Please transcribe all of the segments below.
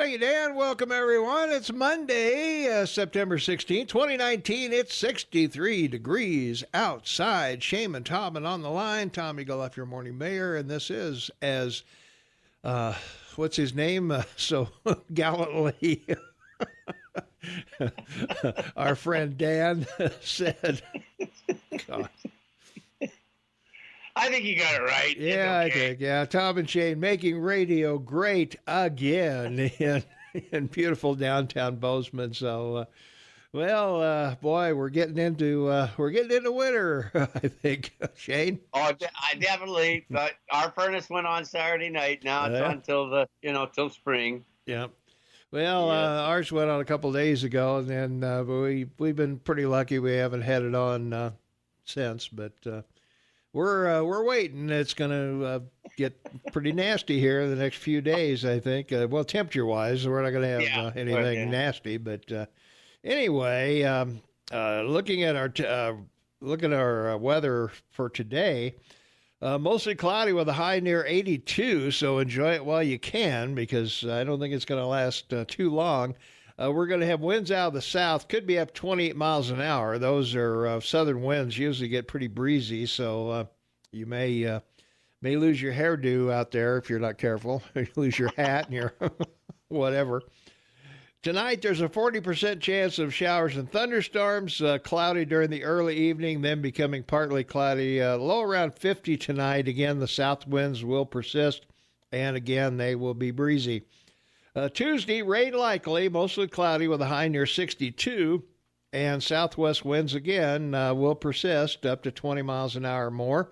Thank you, Dan. Welcome, everyone. It's Monday, September 16th, 2019. It's 63 degrees outside. Shane and Tobin on the line. Tom Eagle off your morning mayor, and this is as, what's his name? So gallantly, our friend Dan said. God. I think you got it right. Yeah, okay. I think. Yeah, Tom and Shane making radio great again in beautiful downtown Bozeman. So, boy, we're getting into winter. I think, Shane. Oh, I definitely. But our furnace went on Saturday night. Now it's on till till spring. Yeah. Well, ours went on a couple of days ago, and then we've been pretty lucky. We haven't had it on since, but. We're waiting. It's going to get pretty nasty here in the next few days, I think. Well, temperature-wise, we're not going to have anything nasty. But anyway, looking at our weather for today, mostly cloudy with a high near 82. So enjoy it while you can, because I don't think it's going to last too long. We're going to have winds out of the south, could be up 28 miles an hour. Those are southern winds, usually get pretty breezy, so you may lose your hairdo out there if you're not careful. You lose your hat and your whatever. Tonight, there's a 40% chance of showers and thunderstorms, cloudy during the early evening, then becoming partly cloudy. Low around 50 tonight. Again, the south winds will persist, and again, they will be breezy. Tuesday, rain likely, mostly cloudy with a high near 62, and southwest winds again will persist up to 20 miles an hour or more,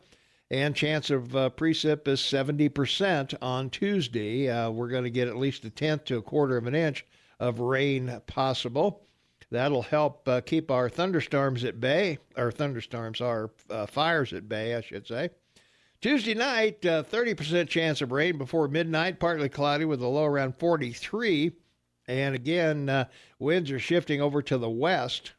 and chance of precip is 70% on Tuesday. We're going to get at least a tenth to a quarter of an inch of rain possible. That'll help keep our thunderstorms at bay, our fires at bay, I should say. Tuesday night, 30% chance of rain before midnight, partly cloudy with a low around 43. And again, winds are shifting over to the west,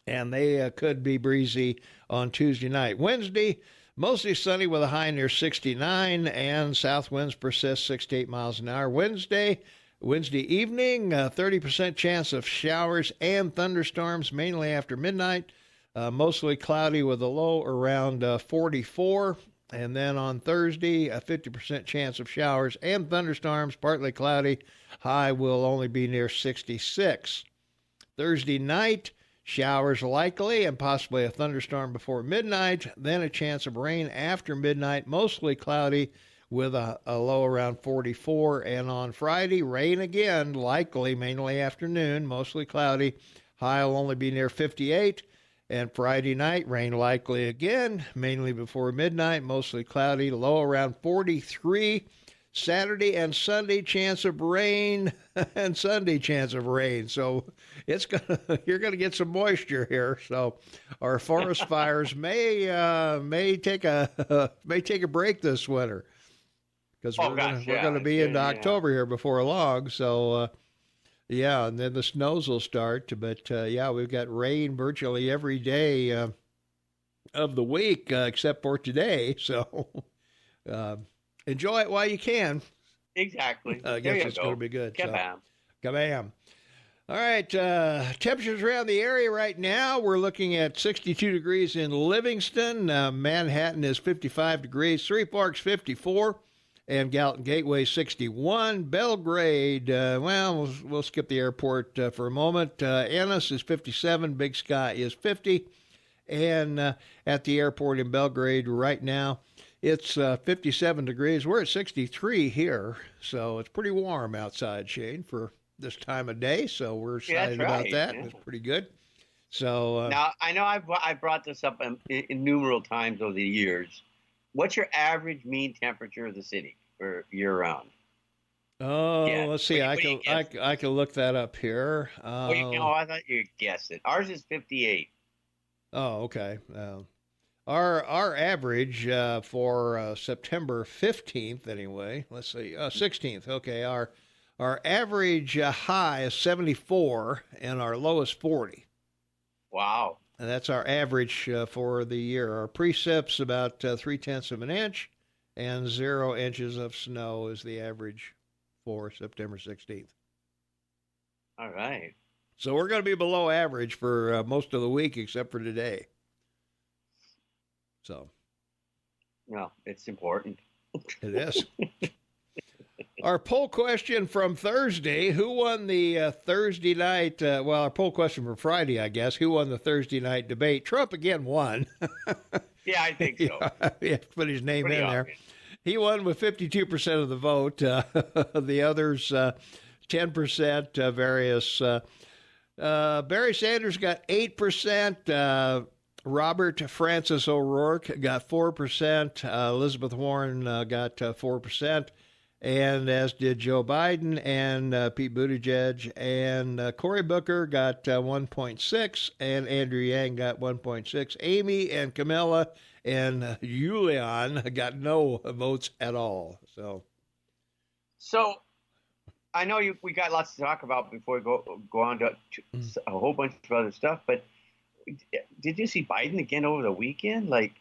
and they could be breezy on Tuesday night. Wednesday, mostly sunny with a high near 69, and south winds persist 6 to 8 miles an hour. Wednesday evening, 30% chance of showers and thunderstorms, mainly after midnight. Mostly cloudy with a low around 44. And then on Thursday, a 50% chance of showers and thunderstorms, partly cloudy. High will only be near 66. Thursday night, showers likely and possibly a thunderstorm before midnight. Then a chance of rain after midnight, mostly cloudy with a low around 44. And on Friday, rain again, likely mainly afternoon, mostly cloudy. High will only be near 58. And Friday night, rain likely again, mainly before midnight, mostly cloudy, low around 43. Saturday and Sunday, chance of rain, and Sunday, chance of rain. So you're gonna get some moisture here. So our forest fires may take a break this winter, because we're gonna be into October here before long. So. Yeah, and then the snows will start. But, we've got rain virtually every day of the week except for today. So enjoy it while you can. Exactly. I guess it's going to be good. Kabam. So, kabam. All right, temperatures around the area right now, we're looking at 62 degrees in Livingston. Manhattan is 55 degrees. Three Forks, 54. And Gallatin Gateway 61. Belgrade, we'll skip the airport for a moment. Ennis is 57. Big Sky is 50. And at the airport in Belgrade right now, it's 57 degrees. We're at 63 here, so it's pretty warm outside, Shane, for this time of day. So we're excited about that. Yeah. It's pretty good. So now, I know I've brought this up innumerable times over the years. What's your average mean temperature of the city for year-round? Oh, let's see. I can look that up here. I thought you guessed it. Ours is 58. Oh, okay. Our average for September 15th, anyway. Let's see, 16th. Okay, our average high is 74, and our low is 40. Wow. And that's our average for the year. Our precip's about 0.3 of an inch, and 0 inches of snow is the average for September 16th. All right. So we're going to be below average for most of the week except for today. So. Well, it's important. It is. Our poll question from Thursday, who won the Thursday night, our poll question from Friday, I guess, who won the Thursday night debate? Trump again won. Yeah, I think so. You have to put his name Pretty in obvious. there. He won with 52% of the vote. The others, 10%, various. Barry Sanders got 8%. Robert Francis O'Rourke got 4%. Elizabeth Warren got 4%. And as did Joe Biden and Pete Buttigieg. And Cory Booker got 1.6. And Andrew Yang got 1.6. Amy and Camilla and Julian got no votes at all. So I know we got lots to talk about before we go on to a whole bunch of other stuff, but did you see Biden again over the weekend? Like,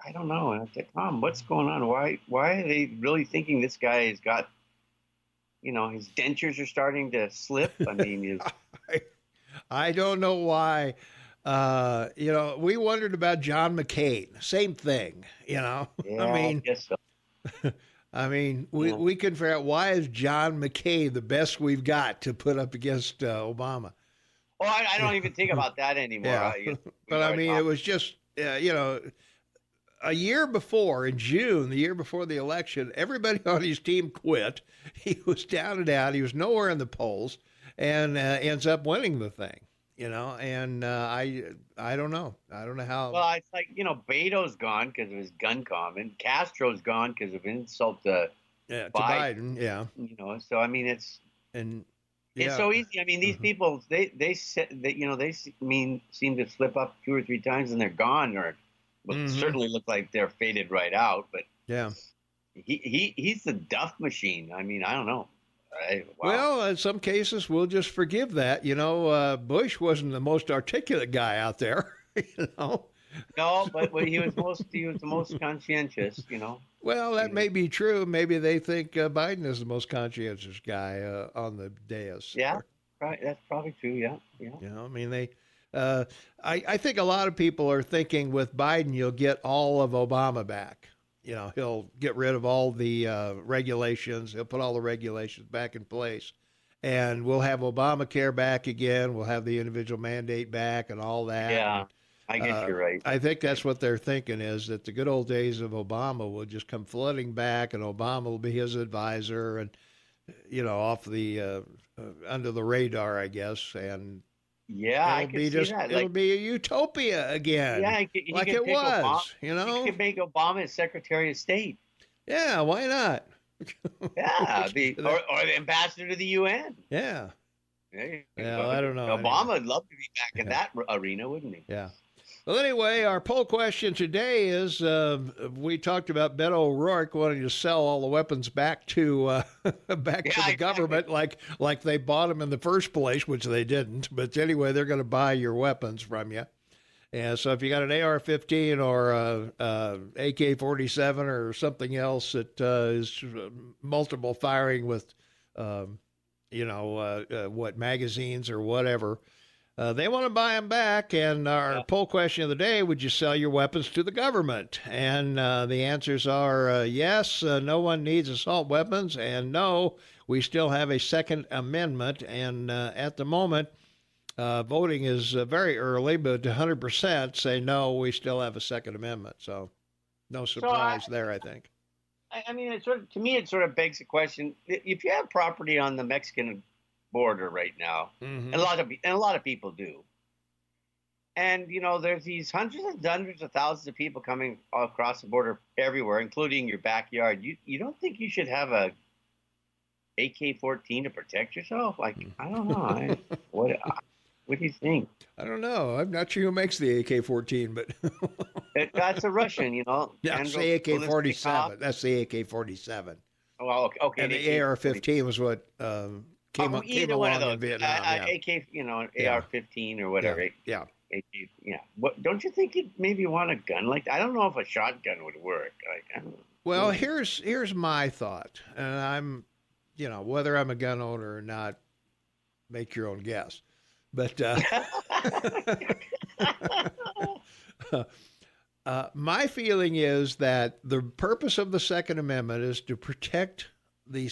I don't know. And I said, Tom, what's going on? Why are they really thinking this guy has got, his dentures are starting to slip? I mean, I don't know why. We wondered about John McCain. Same thing, Yeah, I guess so. we can figure out, why is John McCain the best we've got to put up against Obama? Oh, I don't even think about that anymore. Yeah. But it was just, a year before, in June, the year before the election, everybody on his team quit. He was down and out. He was nowhere in the polls, and ends up winning the thing. And I don't know. I don't know how. Well, it's like, Beto's gone because of his gun comment. Castro's gone because of insult to Biden. Yeah. So I mean, it's so easy. I mean, these people, they seem to slip up 2 or 3 times and they're gone, or certainly look like they're faded right out. But yeah, he's the duff machine. I mean, I don't know. Wow. Well, in some cases, we'll just forgive that. Bush wasn't the most articulate guy out there. No, but he was the most conscientious. Well, that may be true. Maybe they think Biden is the most conscientious guy on the dais. Yeah, right. That's probably true. Yeah. I think a lot of people are thinking with Biden, you'll get all of Obama back. He'll get rid of all the regulations. He'll put all the regulations back in place. And we'll have Obamacare back again. We'll have the individual mandate back and all that. Yeah, I guess you're right. I think that's what they're thinking, is that the good old days of Obama will just come flooding back, and Obama will be his advisor and, off the under the radar, I guess. And yeah, I can see that. It'll be a utopia again. Yeah, he like could it was. He could make Obama his Secretary of State. Yeah, why not? Yeah, or the ambassador to the UN. Yeah. Yeah, I don't know. Obama would love to be back in that arena, wouldn't he? Yeah. Well, anyway, our poll question today is, we talked about Beto O'Rourke wanting to sell all the weapons back to the government, like they bought them in the first place, which they didn't. But anyway, they're going to buy your weapons from you. And so if you got an AR-15 or a AK-47 or something else that is multiple firing with, magazines or whatever, they want to buy them back. And our poll question of the day, would you sell your weapons to the government? And the answers are yes, no one needs assault weapons, and no, we still have a Second Amendment. And at the moment, voting is very early, but 100% say no, we still have a Second Amendment. So no surprise there, I think. I mean, it sort of begs the question: if you have property on the Mexican border right now, and a lot of people do, and there's these hundreds of thousands of people coming across the border everywhere, including your backyard. You don't think you should have a AK-14 to protect yourself? Like, I don't know. What do you think? I don't know. I'm not sure who makes the AK-14, but that's a Russian, Yeah, that's the AK-47. That's the AK-47. Well, okay. And the AR-15 was what came along in Vietnam. AR-15 or whatever. Yeah. AK, yeah. What, don't you think you'd maybe want a gun like that? I don't know if a shotgun would work. Like, I don't know. Well, here's my thought, and I'm whether I'm a gun owner or not, make your own guess. But my feeling is that the purpose of the Second Amendment is to protect the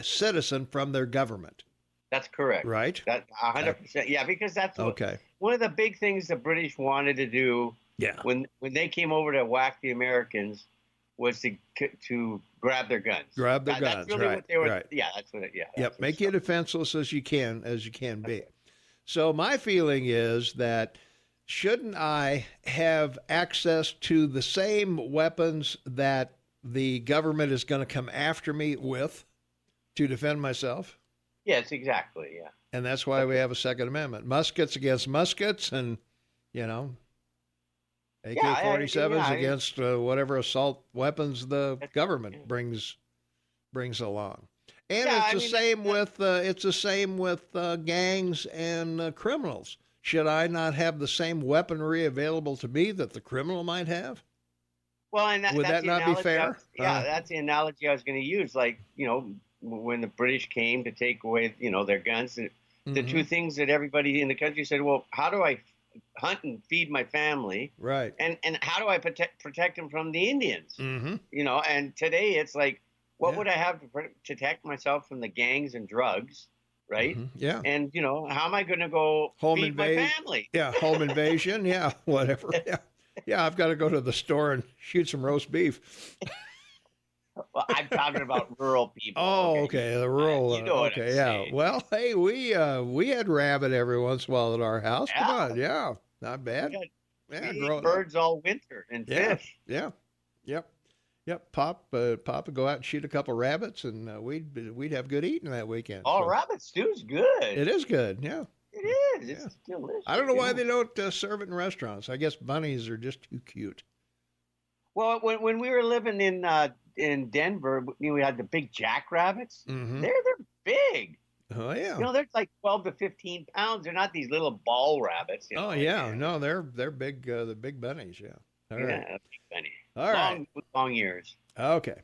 citizen from their government. That's correct. Right? That 100%. Yeah, because that's okay. One of the big things the British wanted to do. Yeah. When they came over to whack the Americans, was to grab their guns. Grab their guns. That's really right. what they were. Right. Yeah, that's what it. Yeah. Yep. Make you defenseless as you can be. So my feeling is that shouldn't I have access to the same weapons that the government is going to come after me with to defend myself? Yes, exactly. Yeah. And that's why we have a Second Amendment. Muskets against muskets, and AK-47s against whatever assault weapons the government brings along. And it's the same with gangs and criminals. Should I not have the same weaponry available to me that the criminal might have? Well, and would that not be fair? That's the analogy I was going to use. Like, when the British came to take away, their guns, the two things that everybody in the country said, well, how do I hunt and feed my family? Right. And how do I protect them from the Indians? And today it's like, what would I have to protect myself from the gangs and drugs? Right. Yeah. And, how am I going to go feed my family? Yeah. Home invasion. Yeah. Whatever. Yeah. Yeah. I've got to go to the store and shoot some roast beef. Well, I'm talking about rural people. Oh, okay. The rural. Okay. Yeah. Well, hey, we had rabbit every once in a while at our house. Yeah. Come on. Yeah. Not bad. We eat birds all winter and fish. Yeah. Yep. Pop would go out and shoot a couple rabbits, and we'd have good eating that weekend. Oh, rabbit stew's good. It is good. Yeah. It is. It's delicious. I don't know why they don't serve it in restaurants. I guess bunnies are just too cute. Well, when we were living in Denver, we had the big jackrabbits. Mm-hmm. They're big. Oh yeah. They're like 12 to 15 pounds. They're not these little ball rabbits. Oh yeah, no, they're big. The big bunnies. Yeah. All right. Yeah, big bunny. All right. Long ears. Okay.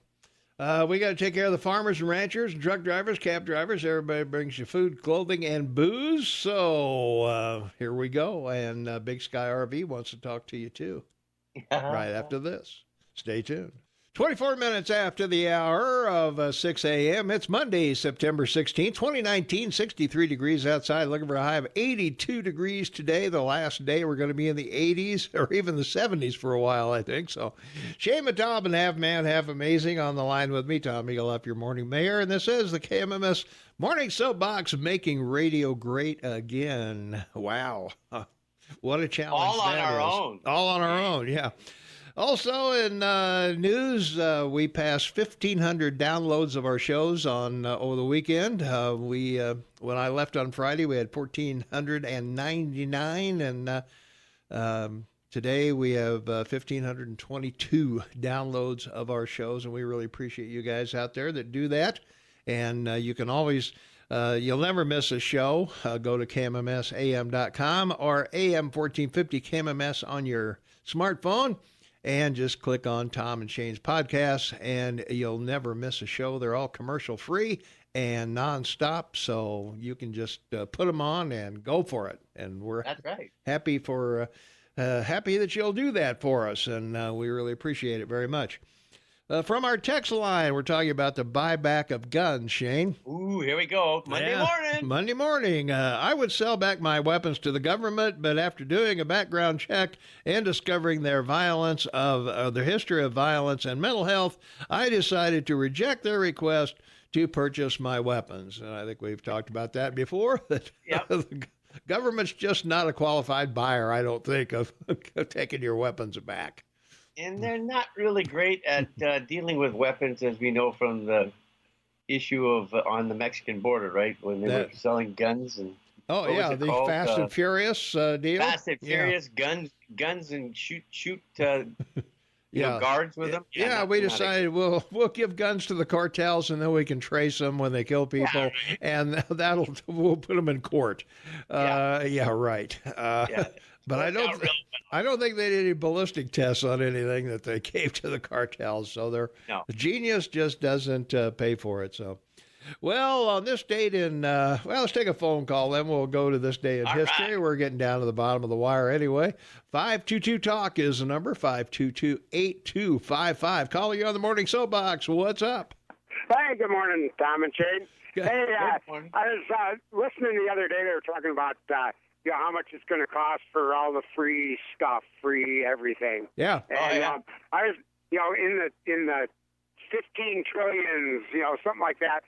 We got to take care of the farmers and ranchers, and truck drivers, cab drivers. Everybody brings you food, clothing, and booze. So here we go. And Big Sky RV wants to talk to you too. Right after this. Stay tuned. 24 minutes after the hour of 6 a.m. It's Monday, September 16th, 2019, 63 degrees outside, looking for a high of 82 degrees today. The last day we're going to be in the 80s or even the 70s for a while, I think. So Shane Matalbin, half man, half amazing, on the line with me. Tom Eagle up, your morning mayor. And this is the KMMS Morning Soapbox, making radio great again. Wow. What a challenge. All on our own. All on our own, yeah. Also in news, we passed 1,500 downloads of our shows on over the weekend. When I left on Friday, we had 1,499, and today we have 1,522 downloads of our shows, and we really appreciate you guys out there that do that. And you can always, you'll never miss a show. Go to KMMSAM.com or AM 1450 KMMS on your smartphone. And just click on Tom and Shane's podcasts, and you'll never miss a show. They're all commercial-free and nonstop, so you can just put them on and go for it. And we're happy that you'll do that for us, and we really appreciate it very much. From our text line, we're talking about the buyback of guns, Shane. Ooh, here we go. Monday morning. I would sell back my weapons to the government, but after doing a background check and discovering their violence their history of violence and mental health, I decided to reject their request to purchase my weapons. And I think we've talked about that before. That the government's just not a qualified buyer, I don't think, of taking your weapons back. And they're not really great at dealing with weapons, as we know from the issue of on the Mexican border, right? When they were selling guns and the Fast and Furious deal. Fast and Furious guns and shoot guards with them. We decided we'll give guns to the cartels, and then we can trace them when they kill people, and we'll put them in court. Right. But I don't think they did any ballistic tests on anything that they gave to the cartels. So the genius just doesn't pay for it. So Well, on this date in, let's take a phone call, then we'll go to this day in history. Right. We're getting down to the bottom of the wire anyway. 522-TALK is the number, 522-8255. Caller, you on the Morning Soapbox. What's up? Hey, good morning, Tom and Shane. Good Hey, morning. I was listening the other day. They were talking about how much it's going to cost for all the free stuff, free everything. Yeah. And I was, in the 15 trillions, something like that.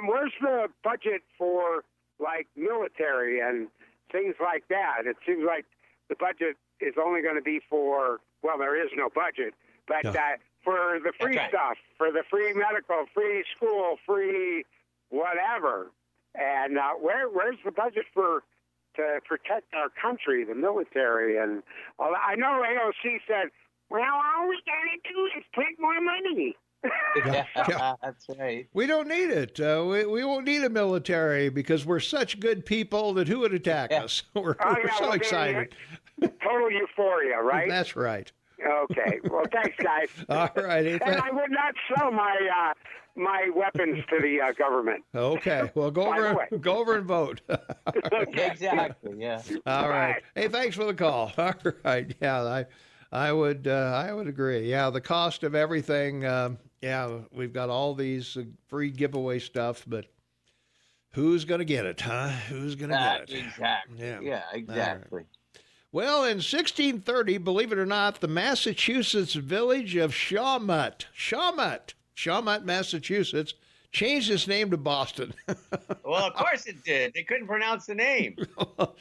Where's the budget for like military and things like that? It seems like the budget is only going to be for, well, there is no budget, but for the free stuff, for the free medical, free school, free whatever. And where's the budget to protect our country, the military? And I know AOC said, well, all we got to do is print more money. Yeah, that's right. We don't need it. We won't need a military because we're such good people that who would attack us? We're so excited. Total euphoria, right? That's right. Okay. Well, thanks, guys. All right. And I would not sell my weapons to the government. Okay. Well, go over and vote. Exactly. Yeah. All right. Hey, thanks for the call. All right. Yeah, I would agree. Yeah, the cost of everything. We've got all these free giveaway stuff, but who's going to get it, huh? Who's going to get it? Exactly. Yeah, exactly. Right. Well, in 1630, believe it or not, the Massachusetts village of Shawmut, Massachusetts, changed its name to Boston. Well, of course it did. They couldn't pronounce the name. The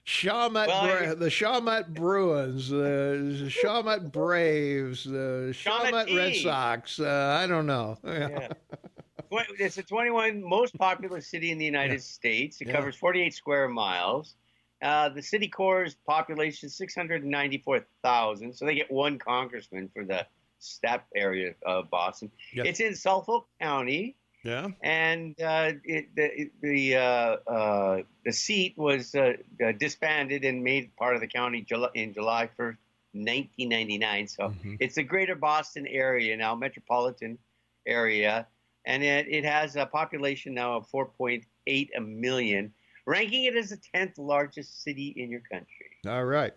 Shawmut Bruins, the Shawmut Braves, the Shawmut Red Sox. I don't know. Yeah. It's the 21 most populous city in the United States. It covers 48 square miles. The city core's population is 694,000, so they get one congressman for the STEP area of Boston. Yep. It's in Suffolk County. Yeah, and the seat was disbanded and made part of the county in July 1st, 1999. So it's the greater Boston area now, metropolitan area, and it has a population now of 4.8 million, ranking it as the 10th largest city in your country. All right.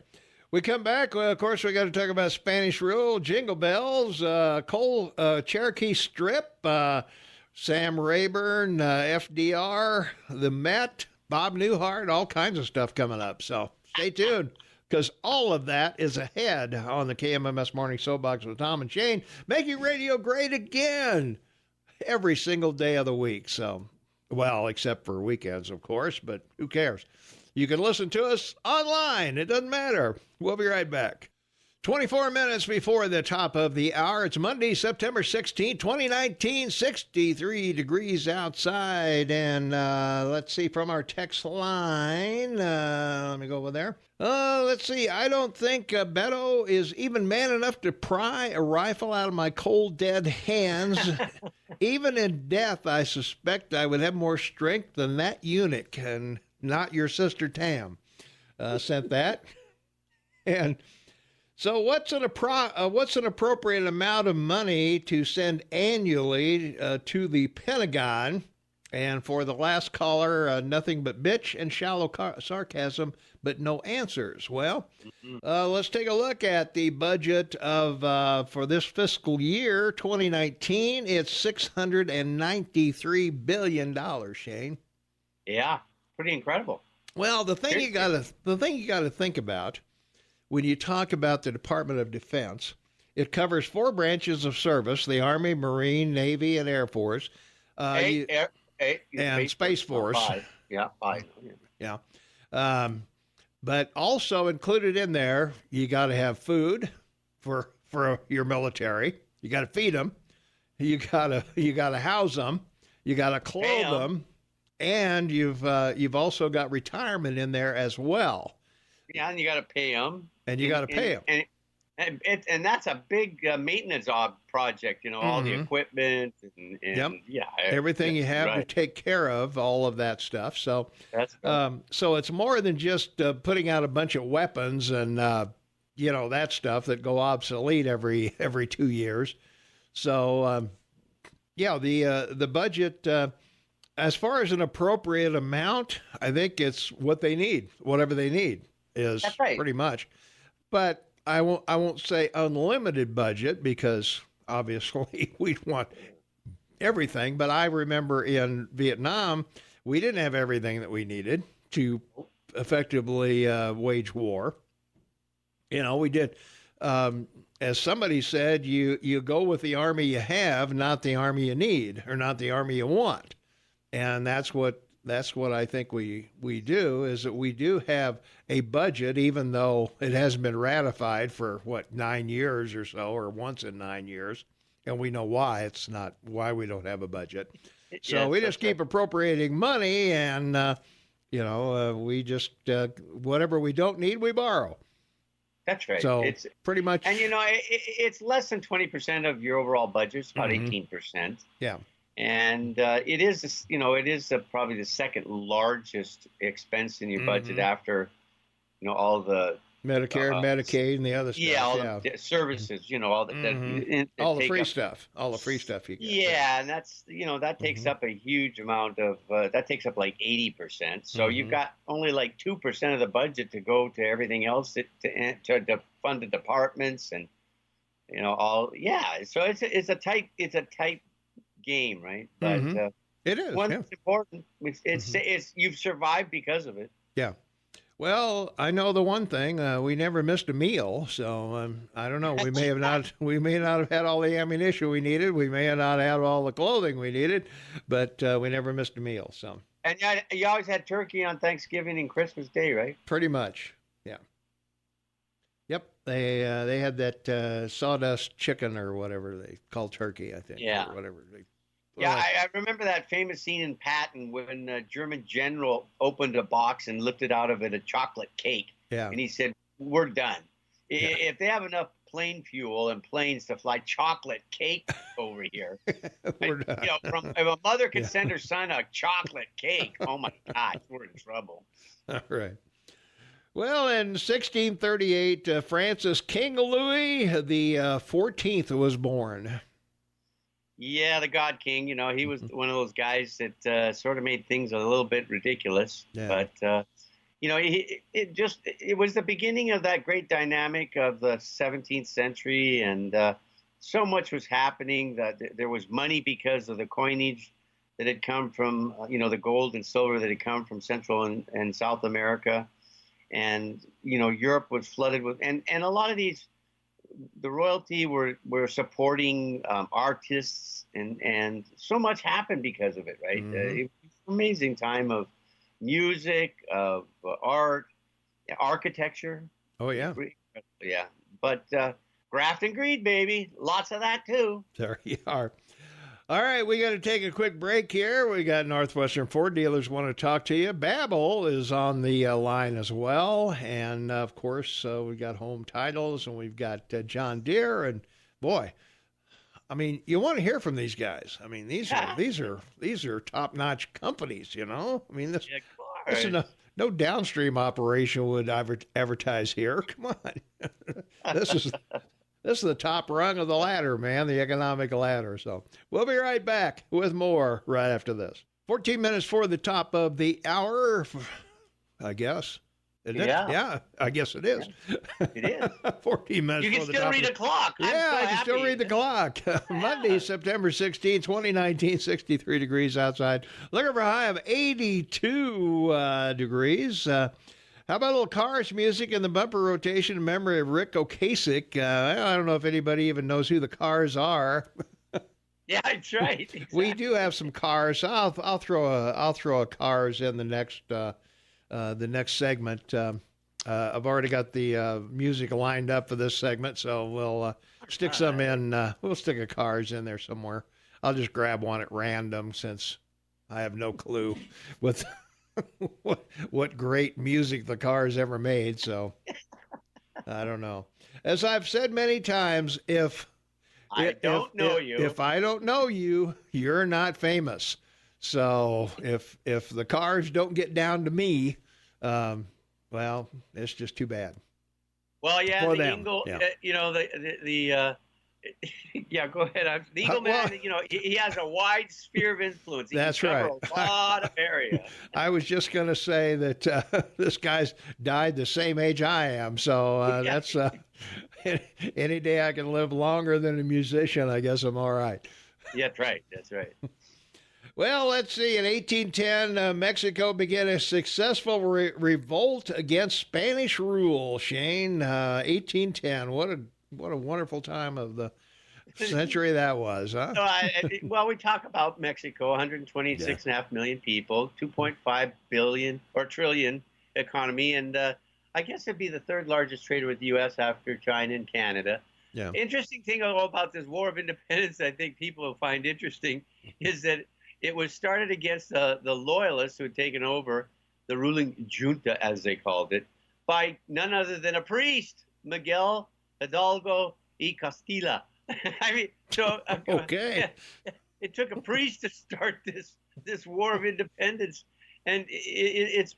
We come back. Well, of course, we got to talk about Spanish Rule, Jingle Bells, Cherokee Strip, Sam Rayburn, FDR, the Met, Bob Newhart, all kinds of stuff coming up. So stay tuned, because all of that is ahead on the KMMS Morning Soapbox with Tom and Shane, making radio great again every single day of the week. So, well, except for weekends, of course, but who cares? You can listen to us online. It doesn't matter. We'll be right back. 24 minutes before the top of the hour. It's Monday, September 16, 2019, 63 degrees outside. And let's see, from our text line, let me go over there. Let's see, I don't think Beto is even man enough to pry a rifle out of my cold, dead hands. Even in death, I suspect I would have more strength than that eunuch, and not your sister Tam sent that. And so what's an appropriate amount of money to send annually to the Pentagon? And for the last caller, nothing but bitch and shallow sarcasm, but no answers. Well, let's take a look at the budget of for this fiscal year, 2019. It's $693 billion, Shane. Yeah, pretty incredible. Well, the thing you got to think about when you talk about the Department of Defense, it covers 4 branches of service: the Army, Marine, Navy, and Air Force, and Space Force. 5. Yeah, 5. Yeah. But also included in there, you got to have food for your military. You got to feed them. You got to house them. You got to clothe them, and you've also got retirement in there as well. Yeah, and you got to pay them. And you got to pay them. And that's a big maintenance project, all the equipment and everything you have to take care of, all of that stuff. So so it's more than just putting out a bunch of weapons and that stuff that go obsolete every 2 years. So the budget as far as an appropriate amount, I think it's what they need, whatever they need is That's right. pretty much. But I won't say unlimited budget because obviously we'd want everything. But I remember in Vietnam, we didn't have everything that we needed to effectively wage war. You know, we did. As somebody said, you go with the army you have, not the army you need, or not the army you want. And that's what I think we do, is that we do have a budget, even though it hasn't been ratified for 9 years or so, or once in 9 years, and we know why why we don't have a budget. So Yes, we just that's keep right. appropriating money, and we just whatever we don't need, we borrow. That's right. So It's pretty much, and it's less than 20% of your overall budget. It's about Mhm. 18%. yeah. And it is, probably the second largest expense in your budget Mhm. after, all the Medicare, Medicaid, and the other stuff. all the services, all the Mhm. that All the take free up- stuff. All the free stuff you get. Yeah, and that's that takes Mhm. up a huge amount of that takes up like 80%. So you've Mhm. got only like 2% of the budget to go to everything else to fund the departments and all. Yeah, so it's a tight game, right? But Mhm. It is. one Yeah. that's important. It's Mhm. you've survived because of it. Yeah. Well, I know the one thing. We never missed a meal, so I don't know. We may have not. We may not have had all the ammunition we needed. We may have not had all the clothing we needed, but we never missed a meal. So And you always had turkey on Thanksgiving and Christmas Day, right? pretty much, yeah. Yep. They had that sawdust chicken or whatever they call turkey, I think. Yeah. Or whatever. Yeah, I remember that famous scene in Patton when a German general opened a box and lifted out of it a chocolate cake. Yeah. And he said, "We're done. Yeah. If they have enough plane fuel and planes to fly chocolate cake over here, We're done. if a mother could Yeah. send her son a chocolate cake, oh my God, we're in trouble." All right. Well, in 1638, Francis King Louis the 14th was born. Yeah, the God King. He was Mm-hmm. one of those guys that sort of made things a little bit ridiculous. Yeah. But it was the beginning of that great dynamic of the 17th century, and so much was happening. That there was money because of the coinage that had come from the gold and silver that had come from Central and South America, and Europe was flooded with and a lot of these. The royalty were supporting artists, and so much happened because of it, right? Mhm. It was an amazing time of music, of art, architecture. Oh, yeah. Yeah. But graft and greed, baby. Lots of that, too. There you are. All right, we got to take a quick break here. We got Northwestern Ford dealers want to talk to you. Babel is on the line as well. And, of course, we got Home Titles, and we've got John Deere. And, boy, I mean, you want to hear from these guys. I mean, these are top-notch companies, I mean, this, Yeah, this is no downstream operation would advertise here. Come on. This is the top rung of the ladder, man, the economic ladder. So we'll be right back with more right after this. 14 minutes for the top of the hour, I guess. Isn't it? Yeah. Yeah, I guess it is. It is. 14 minutes You for can the still top read of a clock. I'm yeah, so I can still happy. read the clock. Monday, September 16, 2019, 63 degrees outside. Looking for a high of 82 degrees. How about a little Cars music in the bumper rotation in memory of Rick Ocasek? I don't know if anybody even knows who the Cars are. Yeah, that's right. Exactly. We do have some Cars. I'll throw a Cars in the next segment. I've already got the music lined up for this segment, so we'll stick some in. We'll stick a Cars in there somewhere. I'll just grab one at random since I have no clue what what great music the Cars ever made. So I don't know. As I've said many times, if I don't know you. If I don't know you, you're not famous. So if the Cars don't get down to me, well, it's just too bad. Well, yeah, For the them, Ingle, yeah. the Yeah, go ahead. The Eagle Man, he has a wide sphere of influence. He That's can cover right. a lot of area. I was just going to say that this guy's died the same age I am, so that's any day I can live longer than a musician, I guess I'm all right. Yeah, that's right. That's right. Well, let's see. In 1810, Mexico began a successful revolt against Spanish rule. Shane, 1810. What a wonderful time of the century that was, huh? Well, we talk about Mexico, 126.5 million people, 2.5 billion or trillion economy, and I guess it'd be the third largest trader with the U.S. after China and Canada. Yeah. Interesting thing about this War of Independence, I think people will find interesting, is that it was started against the loyalists who had taken over the ruling junta, as they called it, by none other than a priest, Miguel Hidalgo y Castilla. I mean, so okay. It took a priest to start this War of Independence, and it's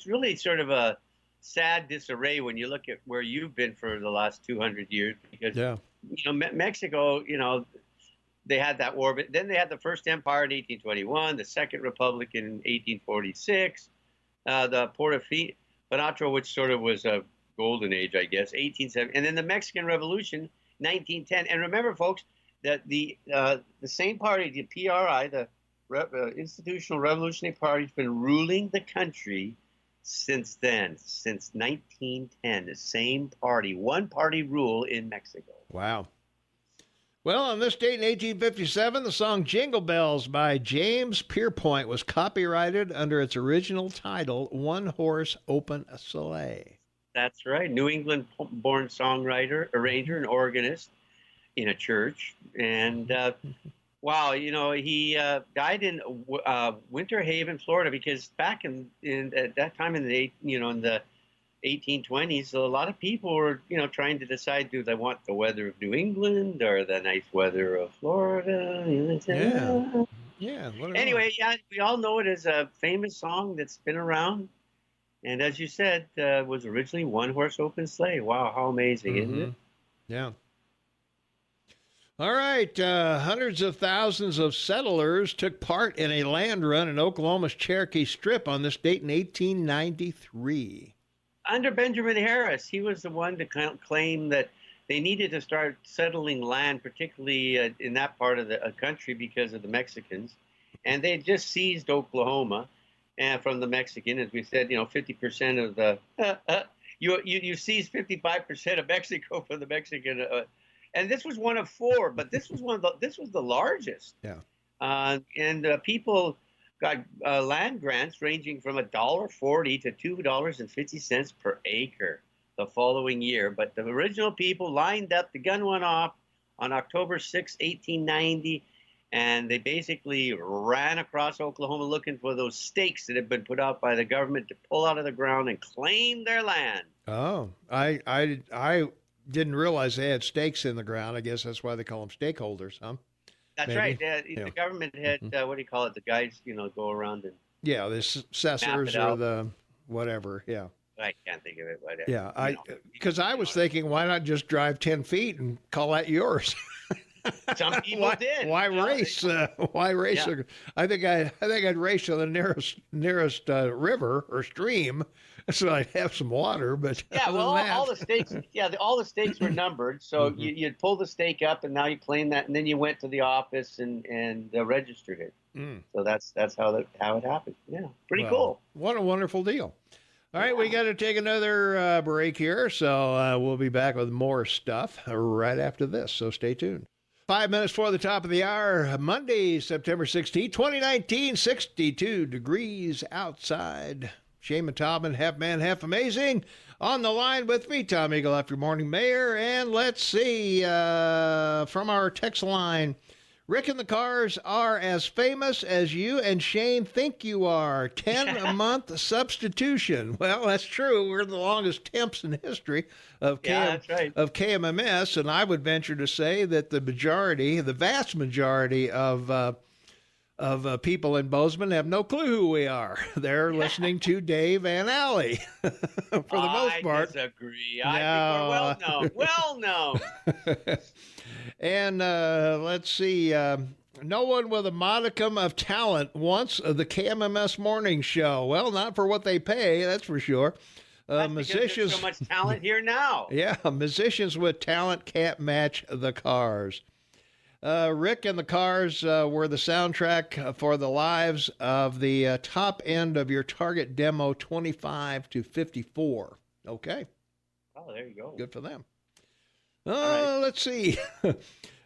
really sort of a sad disarray when you look at where you've been for the last 200 years, because Mexico, they had that war, but then they had the First Empire in 1821, the Second Republic in 1846, the Porfiriato, which sort of was a golden age, I guess, 1870, and then the Mexican Revolution, 1910. And remember, folks, that the same party, the PRI, the Institutional Revolutionary Party, has been ruling the country since then, since 1910. The same party, one party rule in Mexico. Wow. Well, on this date in 1857, the song Jingle Bells by James Pierpont was copyrighted under its original title, One Horse Open Sleigh. That's right. New England-born songwriter, arranger, and organist in a church. And, wow, he died in Winter Haven, Florida, because back at that time in the 1820s, a lot of people were, trying to decide, do they want the weather of New England or the nice weather of Florida? Yeah. Anyway, we all know it as a famous song that's been around. And as you said, was originally One Horse Open Sleigh. Wow, how amazing, isn't it? Yeah. All right. Hundreds of thousands of settlers took part in a land run in Oklahoma's Cherokee Strip on this date in 1893. Under Benjamin Harris, he was the one to claim that they needed to start settling land, particularly in that part of the country because of the Mexicans. And they had just seized Oklahoma. And from the Mexican, as we said, 50% of the you seized 55% of Mexico from the Mexican, and this was one of four, but this was the largest. Yeah. And people got land grants ranging from $1.40 to $2.50 per acre the following year. But the original people lined up. The gun went off on October 6, 1890. And they basically ran across Oklahoma looking for those stakes that had been put out by the government to pull out of the ground and claim their land. Oh, I didn't realize they had stakes in the ground. I guess that's why they call them stakeholders, huh? That's Maybe. Right. The government had, what do you call it? The guys, go around and... Yeah, the assessors or the whatever, yeah. I can't think of it. But, yeah, because I was thinking, why not just drive 10 feet and call that yours? Some people did. Why race? Why race? Yeah. I think I'd race to the nearest river or stream, so I'd have some water. But all the stakes. All the stakes were numbered. So you'd pull the stake up, and now you claim that, and then you went to the office and registered it. So that's how it happened. Yeah, pretty cool. What a wonderful deal. All right, we got to take another break here, so we'll be back with more stuff right after this. So stay tuned. 5 minutes before the top of the hour, Monday, September 16, 2019, 62 degrees outside. Shane and Tobin, half man, half amazing. On the line with me, Tom Eagle, after morning mayor. And let's see, from our text line, Rick and the Cars are as famous as you and Shane think you are. 10 a month substitution. Well, that's true. We're the longest temps in history of of KMMS, and I would venture to say that the vast majority of people in Bozeman have no clue who we are. They're listening to Dave and Allie for the most part. I disagree. I think we're well known. And let's see. No one with a modicum of talent wants the KMMS Morning Show. Well, not for what they pay, that's for sure. Musicians, there's so much talent here now. Yeah, musicians with talent can't match the Cars. Rick and the Cars were the soundtrack for the lives of the top end of your target demo, 25 to 54. Okay. Oh, there you go. Good for them. Right. Let's see.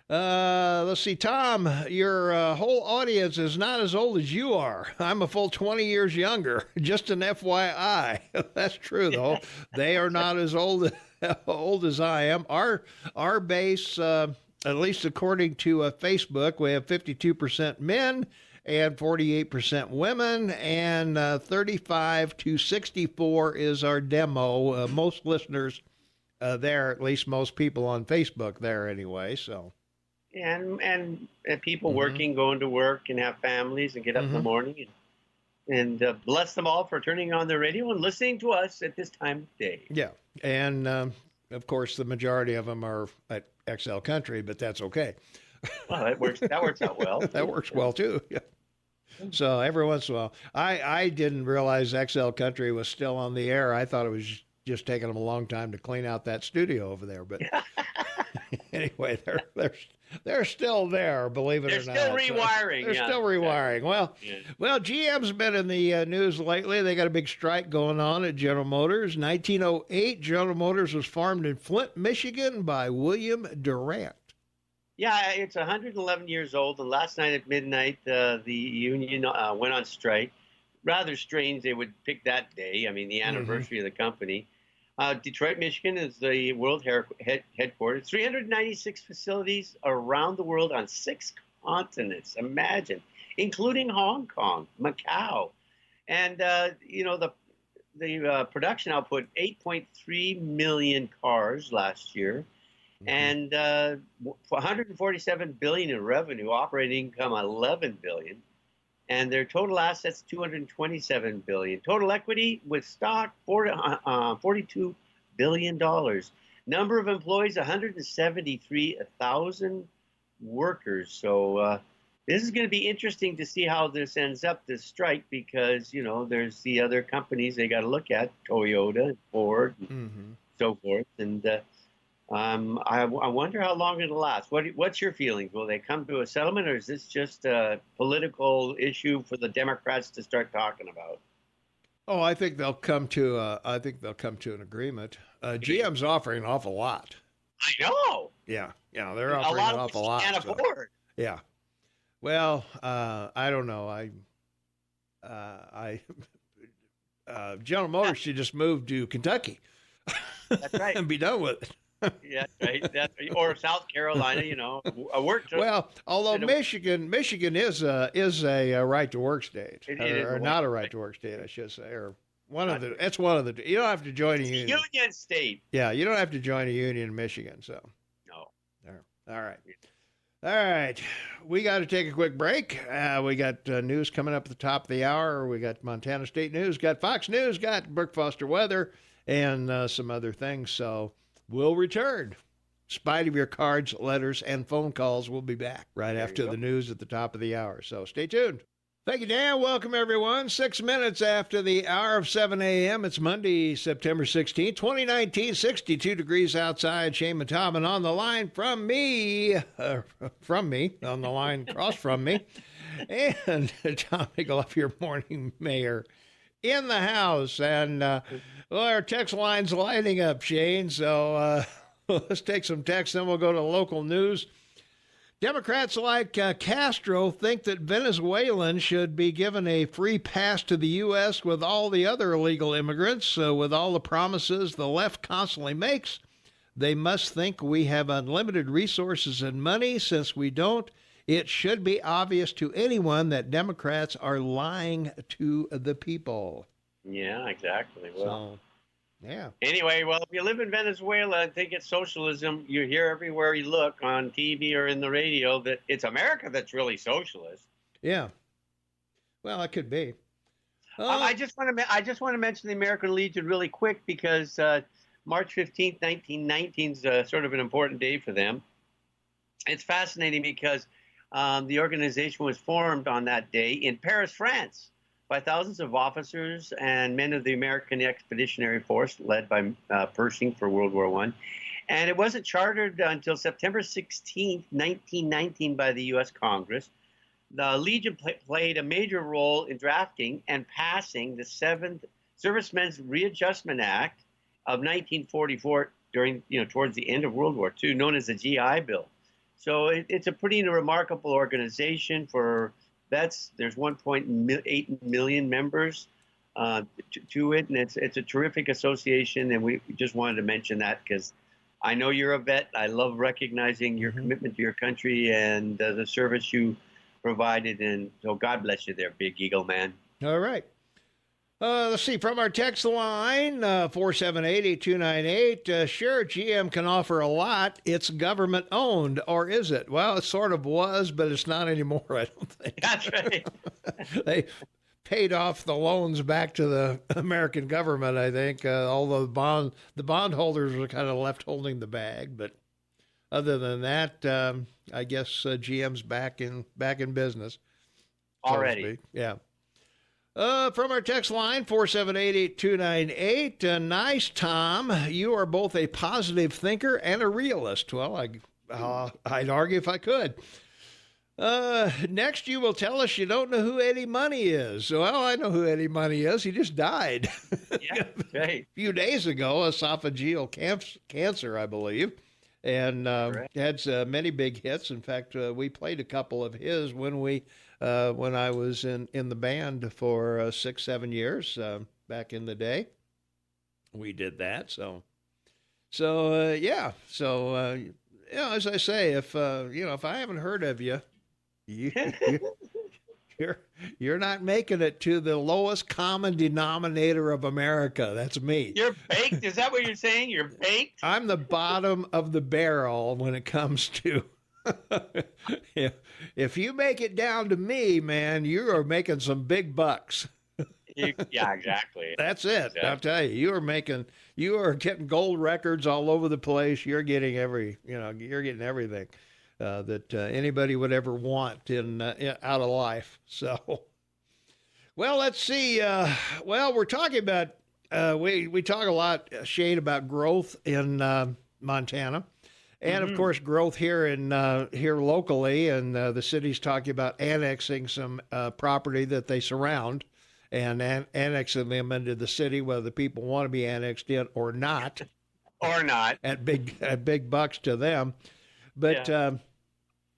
Let's see, Tom, your whole audience is not as old as you are. I'm a full 20 years younger. Just an FYI. That's true, though. They are not as old as I am. Our base, at least according to Facebook, we have 52% men and 48% women, and 35 to 64 is our demo. Most listeners there, at least most people on Facebook there anyway, so. And people working, going to work, and have families and get up in the morning. And bless them all for turning on their radio and listening to us at this time of day. Yeah. And, of course, the majority of them are at XL Country, but that's okay. Well, that works out well. That works well, too. Yeah. So every once in a while. I didn't realize XL Country was still on the air. I thought it was just taking them a long time to clean out that studio over there. But anyway, they're still there, believe it or not. They're still rewiring. They're still rewiring. Well, GM's been in the news lately. They got a big strike going on at General Motors. 1908, General Motors was formed in Flint, Michigan by William Durant. Yeah, it's 111 years old, and last night at midnight, the union went on strike. Rather strange they would pick that day. I mean, the anniversary of the company. Detroit, Michigan is the world headquarters. 396 facilities around the world on 6 continents. Imagine, including Hong Kong, Macau, and the production output 8.3 million cars last year, and 147 billion in revenue. Operating income 11 billion. And their total assets, $227 billion. Total equity with stock, $42 billion. Number of employees, 173,000 workers. So this is going to be interesting to see how this ends up, this strike, because, there's the other companies they got to look at, Toyota, and Ford, and so forth. And I wonder how long it'll last. What's your feelings? Will they come to a settlement, or is this just a political issue for the Democrats to start talking about? Oh, I think they'll come to an agreement. GM's offering an awful lot. I know. Yeah, they're offering an awful lot. Can't afford. Yeah. Well, I don't know. General Motors should just move to Kentucky. That's right. And be done with it. Yeah, right. Or South Carolina, a work. Well, although Michigan is a right to work state, or not a right to work state, I should say, or it's one of the. You don't have to join a union. Union state. Yeah, you don't have to join a union in Michigan. So. No. There. All right. We got to take a quick break. We got news coming up at the top of the hour. We got Montana State News, got Fox News, got Brooke Foster weather, and some other things. So. We'll return. In spite of your cards, letters, and phone calls, we'll be back right after the news at the top of the hour. So stay tuned. Thank you, Dan. Welcome, everyone. 6 minutes after the hour of 7 a.m. It's Monday, September 16, 2019, 62 degrees outside. Shane and Tom, and on the line from me, on the line across from me, and Tom Eagleoff, your morning mayor, in the house. And our text line's lighting up, Shane. So let's take some text, then we'll go to local news. Democrats like Castro think that Venezuelans should be given a free pass to the U.S. with all the other illegal immigrants. With all the promises the left constantly makes, they must think we have unlimited resources and money. Since we don't, it should be obvious to anyone that Democrats are lying to the people. Yeah, exactly. Well, yeah. Anyway, if you live in Venezuela and think it's socialism, you hear everywhere you look on TV or in the radio that it's America that's really socialist. Yeah. Well, it could be. I just want to mention the American Legion really quick because March 15th, 1919 is sort of an important day for them. It's fascinating because the organization was formed on that day in Paris, France, by thousands of officers and men of the American Expeditionary Force, led by Pershing for World War I. And it wasn't chartered until September 16th, 1919, by the U.S. Congress. The Legion played a major role in drafting and passing the 7th Servicemen's Readjustment Act of 1944 towards the end of World War II, known as the GI Bill. So it's a pretty remarkable organization for vets. There's 1.8 million members to it, and it's a terrific association. And we just wanted to mention that because I know you're a vet. I love recognizing your commitment to your country and the service you provided. And so God bless you there, Big Eagle Man. All right. Let's see, from our text line, 478-8298, sure, GM can offer a lot. It's government owned, or is it? Well, it sort of was, but it's not anymore, I don't think. That's right. They paid off the loans back to the American government, I think, although the bondholders were kind of left holding the bag. But other than that, I guess GM's back in business. Already. Yeah. From our text line, 478-8298, nice, Tom. You are both a positive thinker and a realist. Well, I'd argue if I could. Next, you will tell us you don't know who Eddie Money is. Well, I know who Eddie Money is. He just died. Yeah, right. A few days ago, esophageal cancer, I believe. And had many big hits. In fact, we played a couple of his when I was in the band for 6-7 years back in the day. We did that. So yeah. So as I say, if I haven't heard of you, you're not making it to the lowest common denominator of America. That's me. You're baked. Is that what you're saying? You're baked? I'm the bottom of the barrel when it comes to. If you make it down to me, man, you are making some big bucks. Yeah, exactly. That's it. Exactly. I'll tell you, you are getting gold records all over the place. You're getting everything that anybody would ever want out of life. So, well, let's see. We're talking about we talk a lot, Shane, about growth in Montana. And of course, growth here here locally, and the city's talking about annexing some property that they surround, and annexing them into the city, whether the people want to be annexed in or not, at big bucks to them. But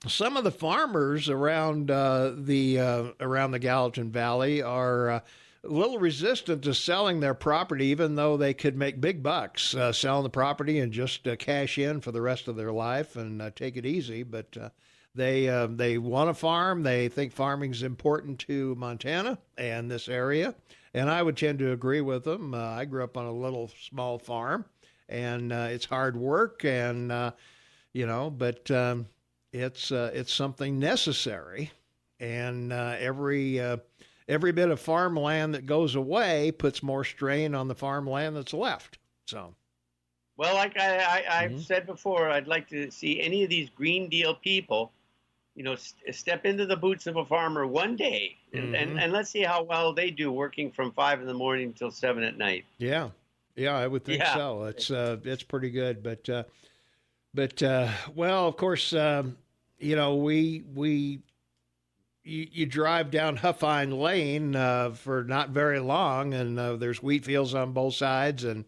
some of the farmers around the Gallatin Valley are a little resistant to selling their property, even though they could make big bucks selling the property and just cash in for the rest of their life and take it easy. But they want to farm. They think farming is important to Montana and this area. And I would tend to agree with them. I grew up on a little small farm, and it's hard work, and but it's something necessary. And every bit of farmland that goes away puts more strain on the farmland that's left. So, well, like I've said before, I'd like to see any of these Green Deal people, step into the boots of a farmer one day, and let's see how well they do working from 5 in till 7 at night. Yeah, I would think so. It's pretty good, but well, of course, You drive down Huffine Lane for not very long, and there's wheat fields on both sides, and